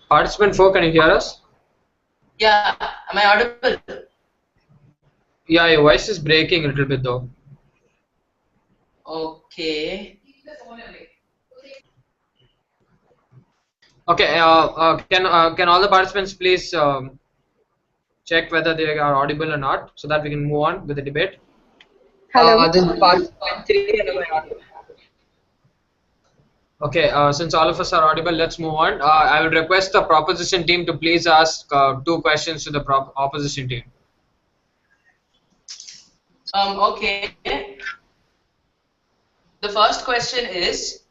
Participant 4, can you hear us? Yeah, am I audible? Yeah, your voice is breaking a little bit though. Okay. Okay, can all the participants please check whether they are audible or not so that we can move on with the debate? Hello. This is participant 3 and am I audible? Okay, since all of us are audible, let's move on. I will request the proposition team to please ask 2 questions to the opposition team. Okay. The first question is,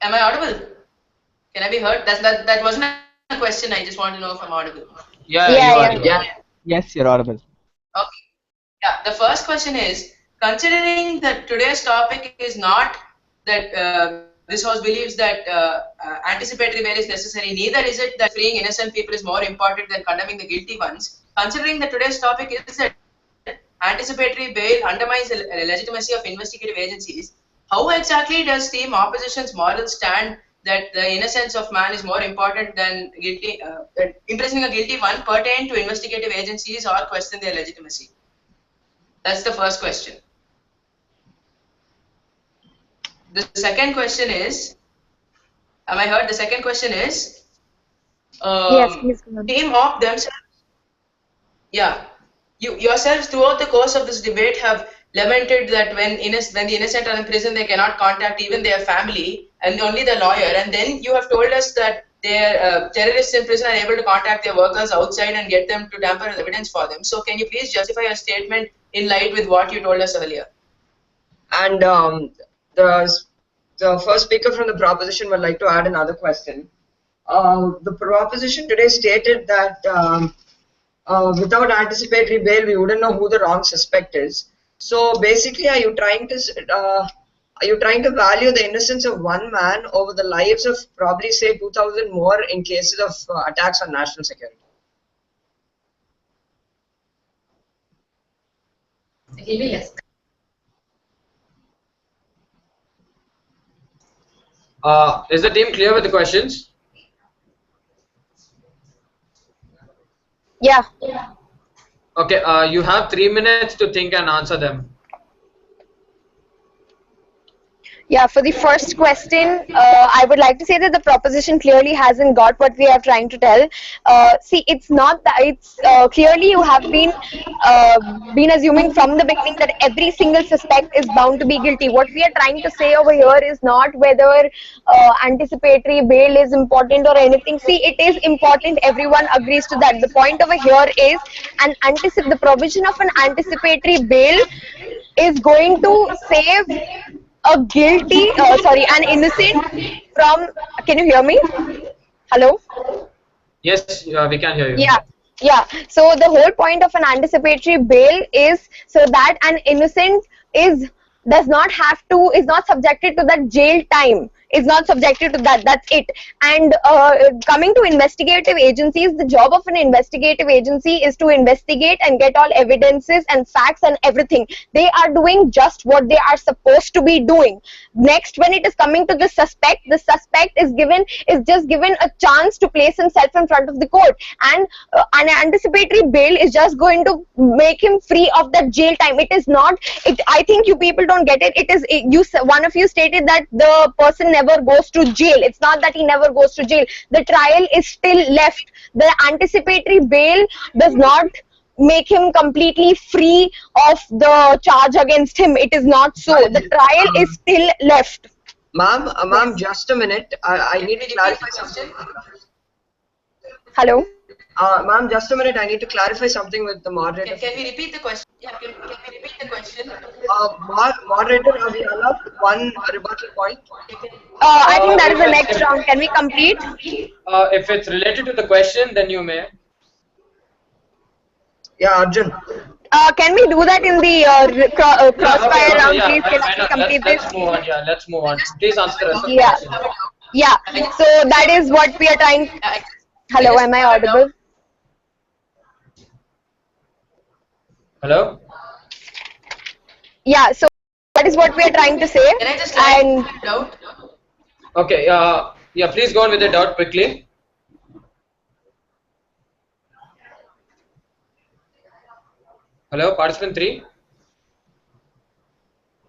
am I audible? Can I be heard? That wasn't a question. I just want to know if I'm audible. Yeah, Yeah, you are. yeah. You are. Yeah. Yes, you're audible. Okay. Yeah. The first question is, considering that today's topic is not that this house believes that anticipatory bail is necessary, neither is it that freeing innocent people is more important than condemning the guilty ones. Considering that today's topic is that anticipatory bail undermines the legitimacy of investigative agencies, how exactly does team opposition's moral stand that the innocence of man is more important than imprisoning a guilty one pertain to investigative agencies or question their legitimacy? That's the first question. The second question is, am I heard? The second question is, Yes, please go on. team op themselves, yeah, you yourselves throughout the course of this debate have lamented that when the innocent are in prison, they cannot contact even their family and only the lawyer. And then you have told us that their terrorists in prison are able to contact their workers outside and get them to tamper with evidence for them. So can you please justify your statement in light with what you told us earlier? And the first speaker from the proposition would like to add another question. The proposition today stated that without anticipatory bail, we wouldn't know who the wrong suspect is. So basically, are you trying to value the innocence of one man over the lives of probably say 2,000 more in cases of attacks on national security? Yes. Is the team clear with the questions? Yeah. Okay, you have 3 minutes to think and answer them. Yeah, for the first question, I would like to say that the proposition clearly hasn't got what we are trying to tell. See, it's not that it's clearly you have been assuming from the beginning that every single suspect is bound to be guilty. What we are trying to say over here is not whether anticipatory bail is important or anything. See, it is important. Everyone agrees to that. The point over here is the provision of an anticipatory bail is going to save an innocent from, can you hear me? Hello? Yes, we can hear you. Yeah. Yeah. So the whole point of an anticipatory bail is so that an innocent is not subjected to that jail time. Is not subjected to that. That's it. And coming to investigative agencies, the job of an investigative agency is to investigate and get all evidences and facts and everything. They are doing just what they are supposed to be doing. Next, when it is coming to the suspect is just given a chance to place himself in front of the court, and an anticipatory bail is just going to make him free of that jail time. It is not. I think you people don't get it. It is one of you stated that the person never goes to jail. It's not that he never goes to jail. The trial is still left. The anticipatory bail does not make him completely free of the charge against him. It is not so. The trial is still left. Ma'am, just a minute. I need to clarify something. Hello? Ma'am, just a minute. I need to clarify something with the moderator. Can we repeat the question? Yeah, can we repeat the question? Moderator, are we allowed one rebuttal point? I think that is the next round. Can we complete? If it's related to the question, then you may. Yeah, Arjun. Can we do that in the crossfire round, please? Can we complete this? Let's move on. Yeah, let's move on. Please answer the rest of the Yeah. question. Yeah. So that is what we are trying. Hello, am I audible? Hello? Yeah, so that is what we are trying to say. Can I just And doubt? Okay, yeah, please go on with the doubt quickly. Hello, participant 3?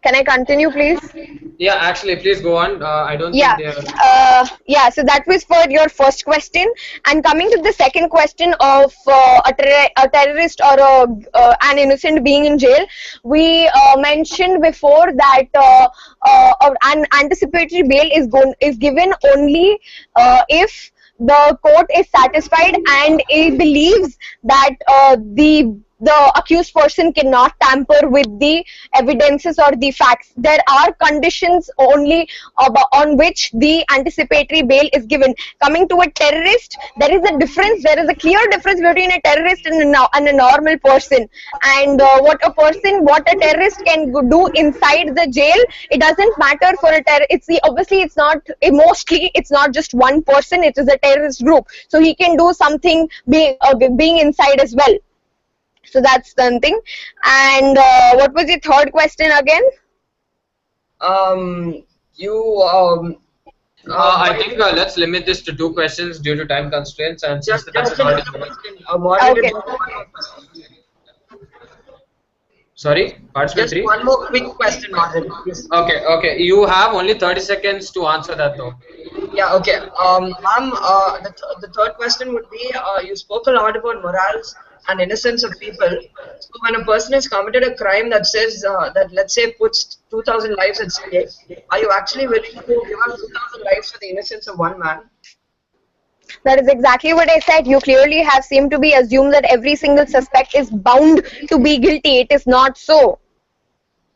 can I continue, please? Yeah, actually, please go on. I don't Yeah. think they are... So that was for your first question. And coming to the second question of a terrorist or an innocent being in jail, we mentioned before that an anticipatory bail is given only if the court is satisfied and it believes that the accused person cannot tamper with the evidences or the facts. There are conditions only on which the anticipatory bail is given. Coming to a terrorist, there is a difference. There is a clear difference between a terrorist and a normal person. And what a terrorist can do inside the jail, it doesn't matter for a terrorist. Obviously, it's not mostly. It's not just one person. It is a terrorist group. So he can do something being inside as well. So that's one thing. And what was the third question again? I think let's limit this to 2 questions due to time constraints, and since the time is already moderator, Sorry, participant just 3? one more quick question, moderator, please. Okay. You have only 30 seconds to answer that though. Yeah, okay. Ma'am, the third question would be, you spoke a lot about morals and innocence of people. So when a person has committed a crime that says, that let's say puts 2,000 lives at stake, are you actually willing to give up 2,000 lives for the innocence of one man? That is exactly what I said. You clearly have seemed to be assumed that every single suspect is bound to be guilty. It is not so.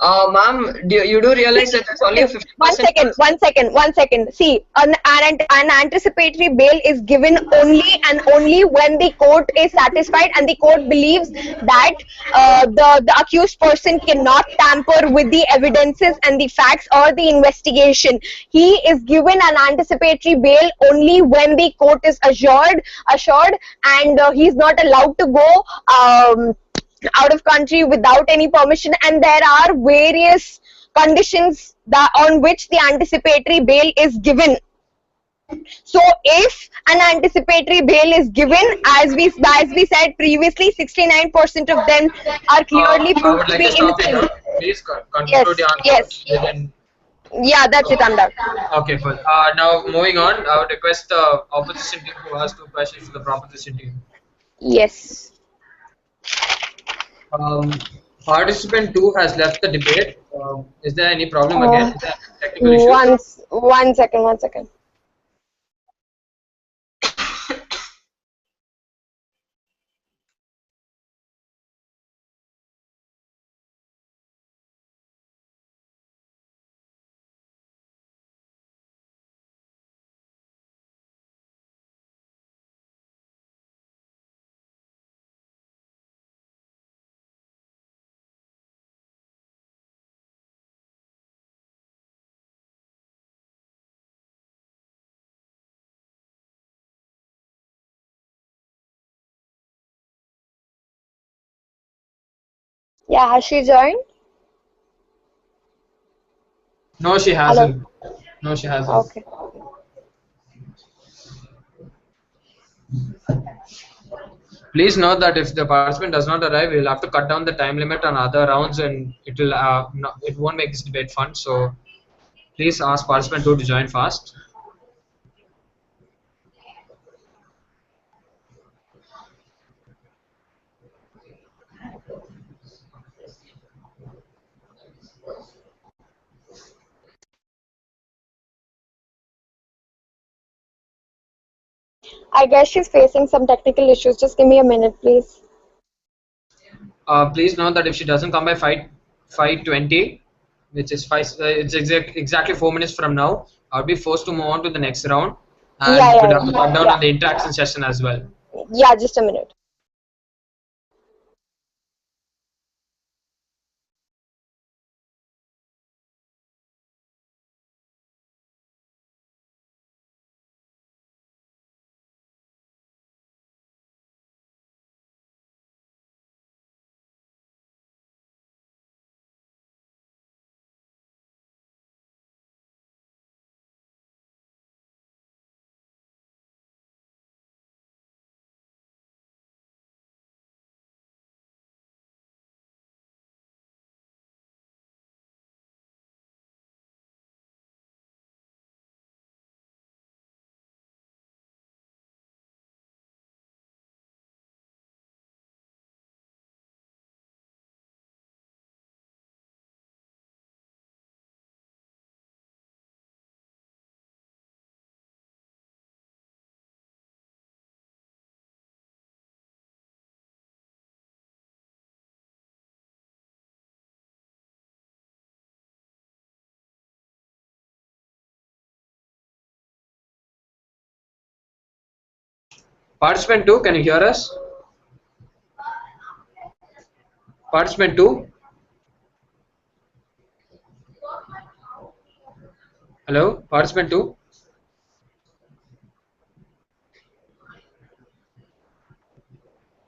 Ma'am, you do realize that it's only a 50%? One second. See, an anticipatory bail is given only when the court is satisfied and the court believes that the accused person cannot tamper with the evidences and the facts or the investigation. He is given an anticipatory bail only when the court is assured, and he's not allowed to go out of country without any permission, and there are various conditions on which the anticipatory bail is given. So if an anticipatory bail is given, as we said previously, 69% of them are clearly proved to be innocent. Please conclude your answer. Yes. Yeah, that's it. I'm done. Okay, cool. Now moving on, I would request the opposition team to ask 2 questions to the proposition team. Yes. Um, Participant 2 has left the debate. Is there any problem again? Uh, Is there any technical issues? one second, 1 second. Yeah, has she joined? No, she Hello. hasn't. No, she hasn't. Okay. Please note that if the participant does not arrive, we will have to cut down the time limit on other rounds, and it will it won't make this debate fun. So please ask participant 2 to join fast. I guess she's facing some technical issues. Just give me a minute, please. Please note that if she doesn't come by 5:20, which is exactly 4 minutes from now, I'll be forced to move on to the next round, Yeah, and we'll have to cut down yeah, on the interaction session as well. yeah. Just a minute. Participant 2, can you hear us? Participant 2, hello, participant 2.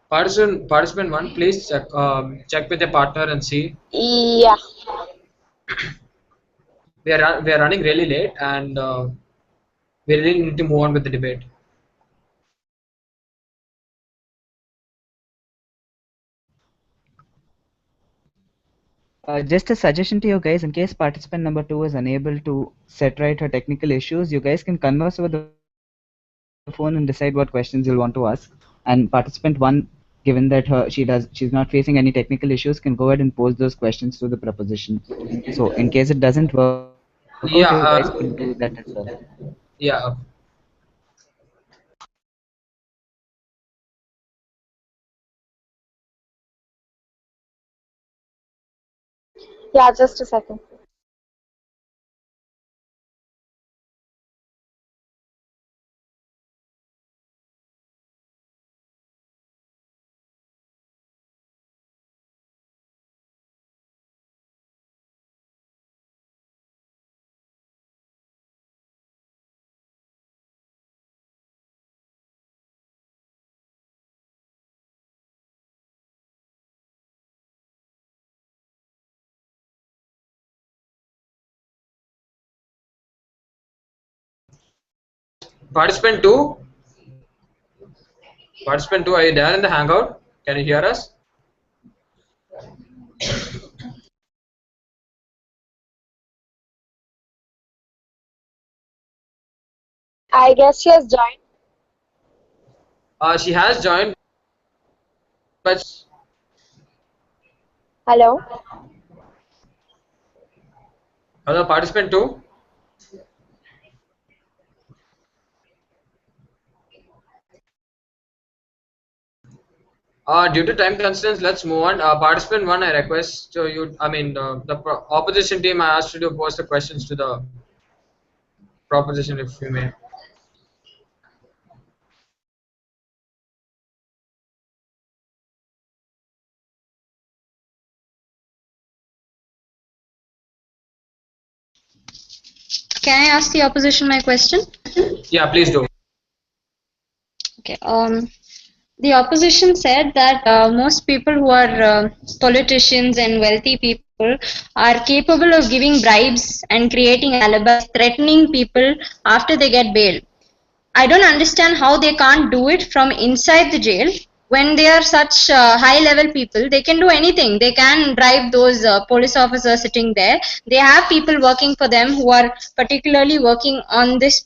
Participant 1, please check with your partner and see. Yeah. We are running really late, and we really need to move on with the debate. Just a suggestion to you guys, in case participant number 2 is unable to set right her technical issues, you guys can converse over the phone and decide what questions you'll want to ask. And participant 1, given that she's not facing any technical issues, can go ahead and pose those questions to the proposition. So in case it doesn't work out, you guys can do that as well. Yeah. Yeah, just a second. Participant 2, are you there in the hangout? Can you hear us? I guess she has joined. She has joined, but Hello. hello, participant two. Due to time constraints, let's move on. Participant one, I request you. I mean, opposition team. I asked you to post the questions to the proposition, if you may. Can I ask the opposition my question? Yeah, please do. Okay. The opposition said that most people who are politicians and wealthy people are capable of giving bribes and creating alibis, threatening people after they get bail. I don't understand how they can't do it from inside the jail. When they are such high level people, they can do anything. They can drive those police officers sitting there. They have people working for them who are particularly working on this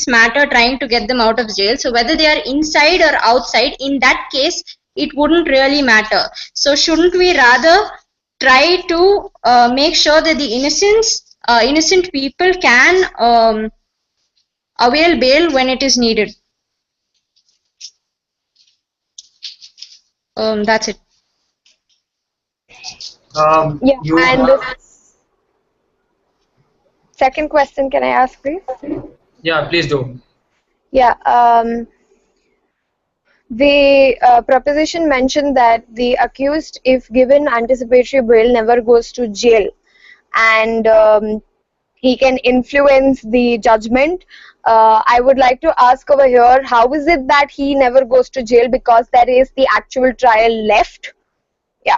matter, trying to get them out of jail. So whether they are inside or outside, in that case, it wouldn't really matter. So shouldn't we rather try to make sure that the innocent people can avail bail when it is needed? That's it. Yeah, You. and the second question, can I ask, please? Yeah, please do. Yeah. The proposition mentioned that the accused, if given anticipatory bail, never goes to jail, and he can influence the judgment. I would like to ask over here, how is it that he never goes to jail, because there is the actual trial left? Yeah.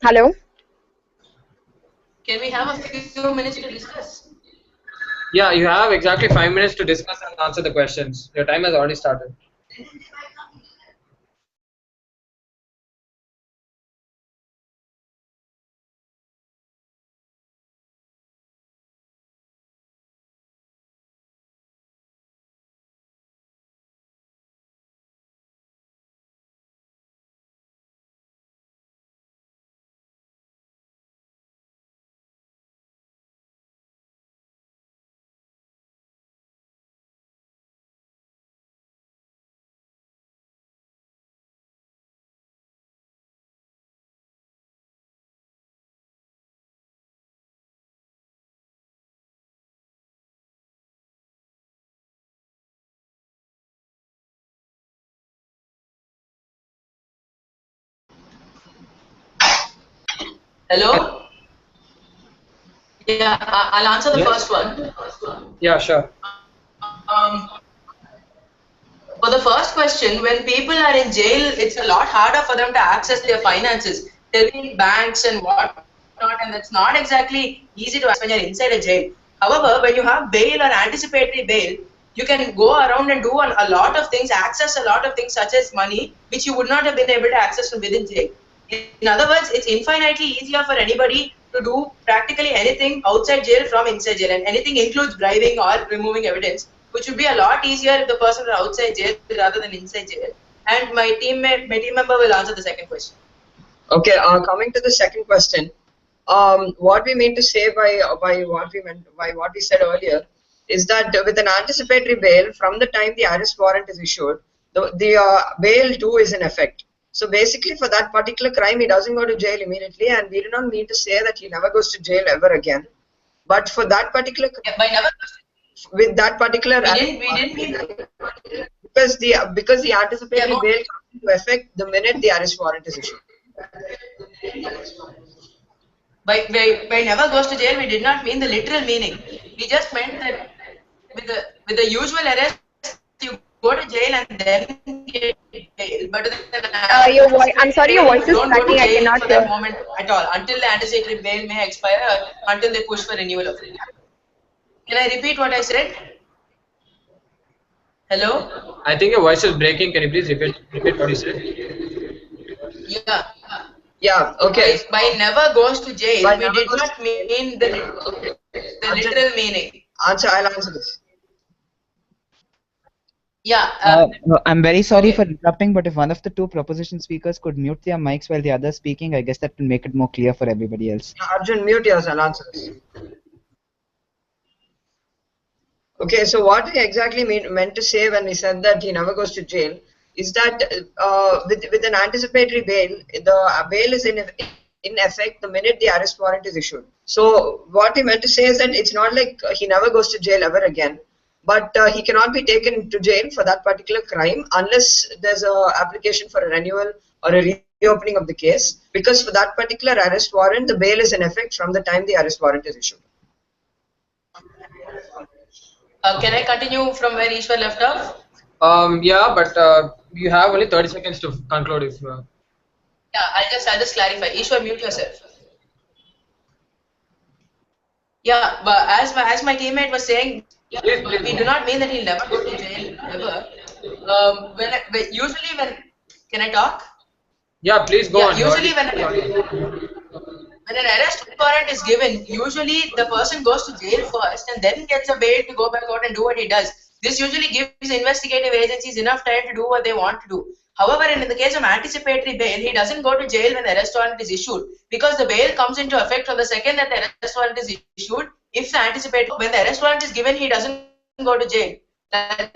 Hello. Can we have a few minutes to discuss? Yeah, you have exactly 5 minutes to discuss and answer the questions. Your time has already started. Hello? Yeah, I'll answer the Yes. first one. Yeah, sure. Um, for the first question, when people are in jail, it's a lot harder for them to access their finances, telling banks and whatnot, and that's not exactly easy to access when you're inside a jail. However, when you have bail or anticipatory bail, you can go around and do a lot of things, access a lot of things such as money, which you would not have been able to access from within jail. In other words, it's infinitely easier for anybody to do practically anything outside jail from inside jail, and anything includes bribing or removing evidence, which would be a lot easier if the person were outside jail rather than inside jail. And my team member will answer the second question. Okay, coming to the second question, what we mean to say by what we said earlier is that with an anticipatory bail, from the time the arrest warrant is issued, the bail too is in effect. So basically, for that particular crime, he doesn't go to jail immediately, and we do not mean to say that he never goes to jail ever again. But for that particular, Yeah, by never, with that particular, we didn't mean because the anticipatory Yeah, bail comes into effect the minute the arrest warrant is issued. by never goes to jail, we did not mean the literal meaning. We just meant that with the usual arrest, you go to jail and then get bail. But I'm sorry, your voice is don't go to cracking. I jail cannot for that hear. moment at all until the anticipatory bail may expire, until they push for renewal of it. Can I repeat what I said? Hello? I think your voice is breaking. Can you please repeat what you said? Yeah. Yeah, okay. By never goes to jail, By we never did goes not to mean the literal meaning. I'll answer this. Yeah. No, I'm very sorry Okay. for interrupting, but if one of the two proposition speakers could mute their mics while the other is speaking, I guess that will make it more clear for everybody else. Arjun, mute yours, I'll answer this. Okay, so what I exactly meant to say when we said that he never goes to jail is that with an anticipatory bail, the bail is in effect the minute the arrest warrant is issued. So what he meant to say is that it's not like he never goes to jail ever again, but he cannot be taken to jail for that particular crime unless there's a application for a renewal or a reopening of the case, because for that particular arrest warrant, the bail is in effect from the time the arrest warrant is issued. Can I continue from where Ishwar left off? Yeah, but you have only 30 seconds to conclude if. Yeah, I'll just clarify. Ishwar, mute yourself. Yeah, but as my teammate was saying, we do not mean that he'll never go to jail ever. Usually when can I talk? Yeah, please go on. Usually when an arrest warrant is given, usually the person goes to jail first and then gets a bail to go back out and do what he does. This usually gives investigative agencies enough time to do what they want to do. However, in the case of anticipatory bail, he doesn't go to jail when the arrest warrant is issued, because the bail comes into effect from the second that the arrest warrant is issued. If the when the arrest warrant is given, he doesn't go to jail.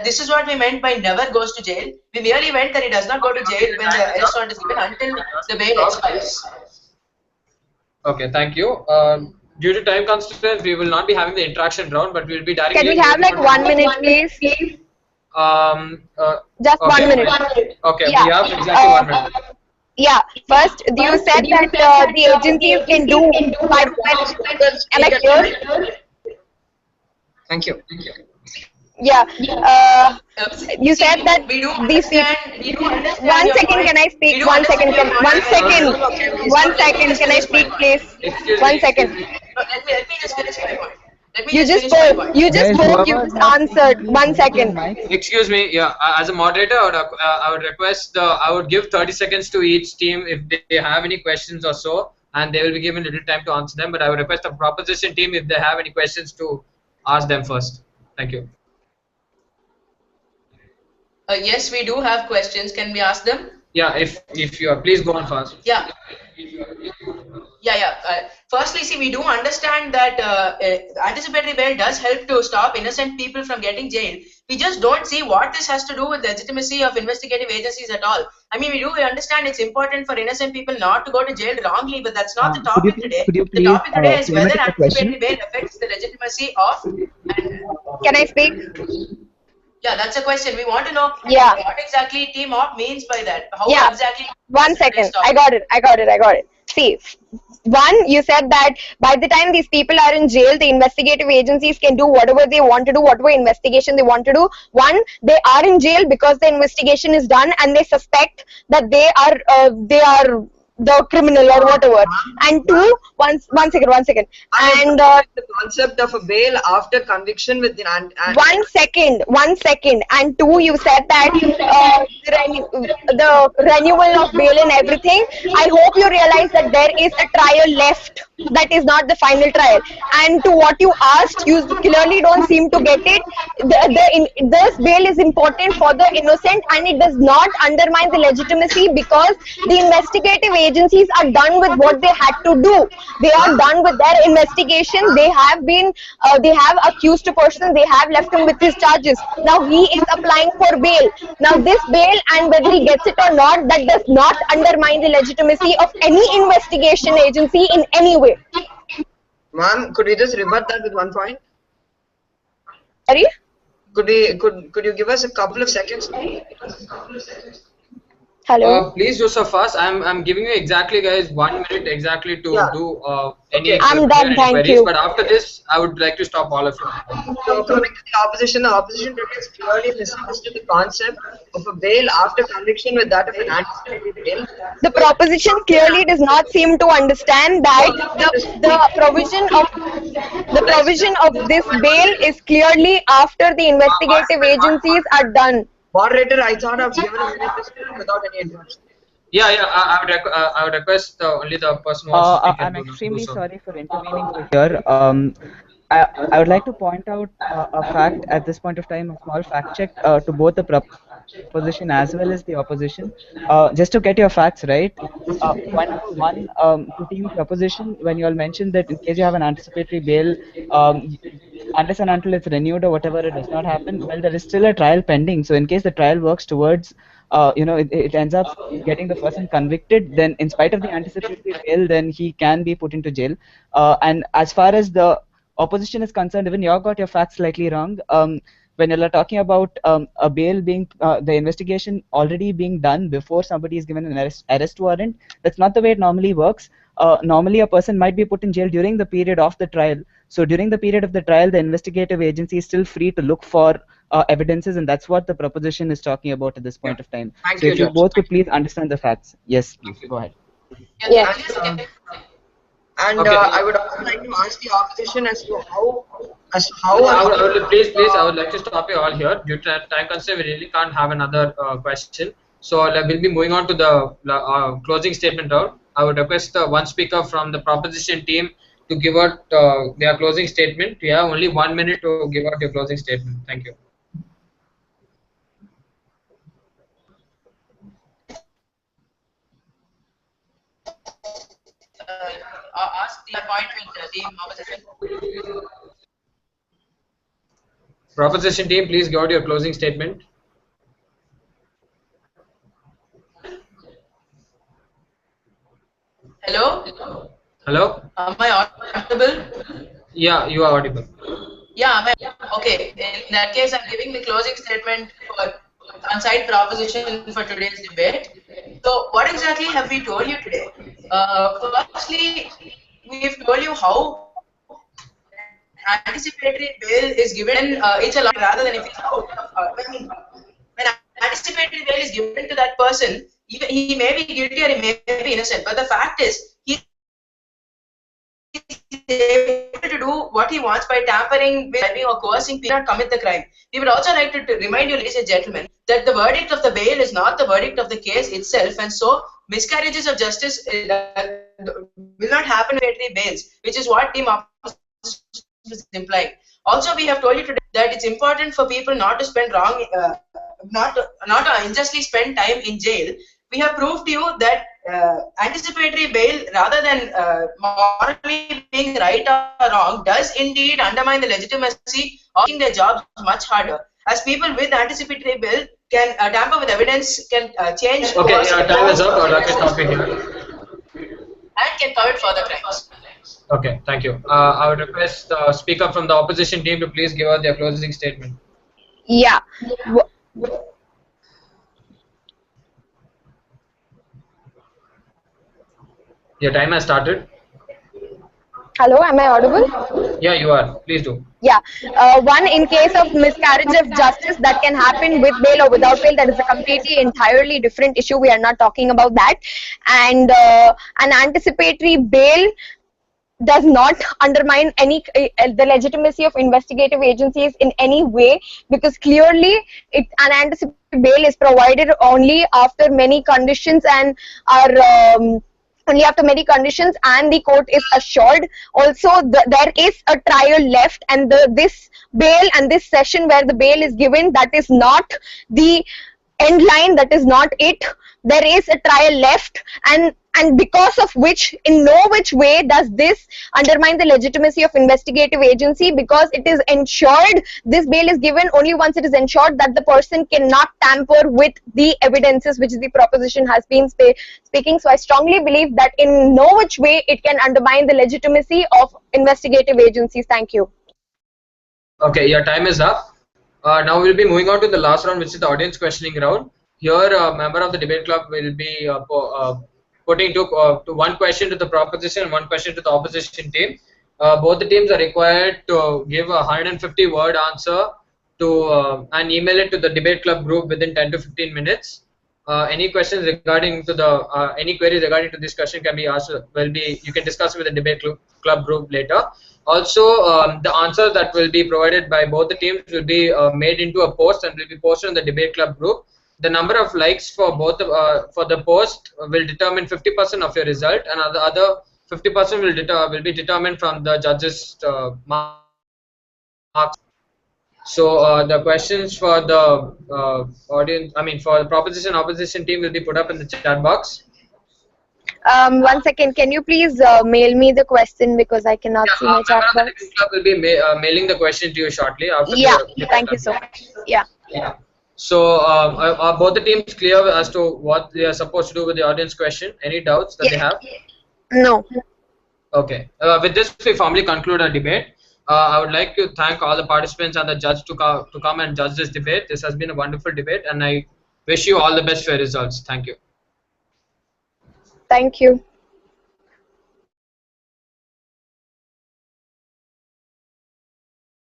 This is what we meant by never goes to jail. We merely meant that he does not go to jail when the arrest warrant is given until the bail expires. Okay, thank you. Due to time constraints, we will not be having the interaction round, but we will be directly. Can we have like 1 minute, please? Just okay. 1 minute. Okay, Yeah. we have exactly 1 minute. Yeah. First, you said that the agencies can do 5 minutes. Am I clear? Thank you. Yeah. You said that we do these people. understand. We do understand. 1 your second, point. can I We speak? do 1 second. understand your point. 1 second. Okay, 1 second. Can I speak, please? Excuse 1 me. second. Let me just finish my point. Let me You just finish my spoke. point. You just Guys, spoke. You whoever just has to answered. please 1 mute their second. mics. Excuse me. Yeah, as a moderator, I would request. I would give 30 seconds to each team if they have any questions or so, and they will be given little time to answer them. But I would request the proposition team if they have any questions to ask them first. Thank you. Yes, we do have questions. Can we ask them? Yeah, if you are, please go on first. Yeah. Firstly, see, we do understand that anticipatory bail does help to stop innocent people from getting jailed. We just don't see what this has to do with the legitimacy of investigative agencies at all. I mean, we understand it's important for innocent people not to go to jail wrongly, but that's not the topic today. Could you The please topic today is limit whether the question? anticipatory bail affects the legitimacy of. Can I speak? Yeah, that's a question. We want to know what exactly team op means by that. How exactly? 1 second. I got it. See, one, you said that by the time these people are in jail, the investigative agencies can do whatever they want to do, whatever investigation they want to do. One, they are in jail because the investigation is done and they suspect that they are the criminal or whatever. And two, one second. And the concept of a bail after conviction with the 1 second. And two, you said that the renewal of bail and everything. I hope you realize that there is a trial left. That is not the final trial. And to what you asked, you clearly don't seem to get it. This bail is important for the innocent, and it does not undermine the legitimacy because the investigative agencies are done with what they had to do. They are done with their investigation. They have accused a person. They have left him with his charges. Now he is applying for bail. Now this bail, and whether he gets it or not, that does not undermine the legitimacy of any investigation agency in any way. Ma'am, could you just rebut that with 1 point? Sorry? Could you give us a couple of seconds? Hello? Please do so fast. I'm giving you exactly, guys, 1 minute exactly to do any I'm done, thank queries. you. But after this, I would like to stop all of you. So coming to the opposition today clearly misunderstood the concept of a bail after conviction with that of an anticipatory bail. The proposition clearly does not seem to understand that the provision of this bail is clearly after the investigative agencies are done. Moderator, I thought I've given a minute without any interruption. Yeah, yeah. I would request only the person who wants to speak I'm can do extremely so. sorry for intervening over here. I would like to point out a fact at this point of time, a small fact check to both the proposition as well as the opposition. Just to get your facts right. Point number one, to team proposition, when you all mentioned that in case you have an anticipatory bail, unless and until it's renewed or whatever, it does not happen. Well, there is still a trial pending. So in case the trial works towards, it ends up getting the person convicted, then in spite of the anticipatory bail, then he can be put into jail. And as far as the opposition is concerned, even you got your facts slightly wrong. When you're talking about a bail being, the investigation already being done before somebody is given an arrest warrant, that's not the way it normally works. Normally, a person might be put in jail during the period of the trial. So during the period of the trial, the investigative agency is still free to look for evidences, and that's what the proposition is talking about at this point of time. Thank So you, if you Judge. both could please understand the facts. Yes, please, go ahead. Yeah. And Okay. I would also like to ask the opposition as to how I would like to stop you all here. Due to time constraint, we really can't have another question. So we'll be moving on to the closing statement round. I would request one speaker from the proposition team to give out their closing statement. You have only 1 minute to give out your closing statement. Thank you. Ask the appointment team opposition. Proposition team, please give out your closing statement. Hello? Hello? Am I audible? Yeah, you are audible. Yeah, okay. In that case, I'm giving the closing statement for on-site proposition for today's debate. So, what exactly have we told you today? Firstly, we've told you how anticipatory bail is given. It's a lot rather than if it's out. When anticipatory bail is given to that person, he may be guilty or he may be innocent. But the fact is, he able to do what he wants by tampering with or coercing people not commit the crime. We would also like to remind you, ladies and gentlemen, that the verdict of the bail is not the verdict of the case itself, and so miscarriages of justice will not happen with bails, which is what team opposition is implying. Also, we have told you today that it's important for people not to spend not to unjustly spend time in jail. We have proved to you that anticipatory bail, rather than morally being right or wrong, does indeed undermine the legitimacy of making their jobs much harder. As people with anticipatory bail can tamper with evidence, can change. Okay, time is up. I'd like to stop you here. And can commit further crimes. Okay, thank you. I would request the speaker from the opposition team to please give out their closing statement. Yeah. Your time has started. Hello, am I audible? Yeah, you are. Please do. Yeah. One, in case of miscarriage of justice, that can happen with bail or without bail. That is a completely entirely different issue. We are not talking about that. And an anticipatory bail does not undermine the legitimacy of investigative agencies in any way, because clearly an anticipatory bail is provided only after many conditions and only after many conditions, and the court is assured. Also, there is a trial left, and this bail and this session where the bail is given, that is not the end line, that is not it. There is a trial left, and because of which, in no which way does this undermine the legitimacy of investigative agency, because it is ensured, this bail is given only once it is ensured that the person cannot tamper with the evidences which the proposition has been speaking. So I strongly believe that in no which way it can undermine the legitimacy of investigative agencies. Thank you. Okay, your time is up. Now we'll be moving on to the last round, which is the audience questioning round. Here, a member of the debate club will be putting one question to the proposition and one question to the opposition team. Both the teams are required to give a 150-word answer to and email it to the debate club group within 10 to 15 minutes. Any questions regarding to the any queries regarding to this question can be asked. You can discuss with the debate club group later. Also, the answers that will be provided by both the teams will be made into a post and will be posted on the debate club group. the number of likes for both for the post will determine 50% of your result, and the other 50% will be determined from the judges' marks. So the questions for the audience, I mean for the proposition opposition team, will be put up in the chat box. 1 second, can you please mail me the question because I cannot see my chat box? The club will be mailing the question to you shortly after. Yeah, thank you so much. Yeah. So are both the teams clear as to what they are supposed to do with the audience question? Any doubts that they have? No. Okay. With this, we formally conclude our debate. I would like to thank all the participants and the judge to come and judge this debate. This has been a wonderful debate, and I wish you all the best for your results. Thank you. Thank you.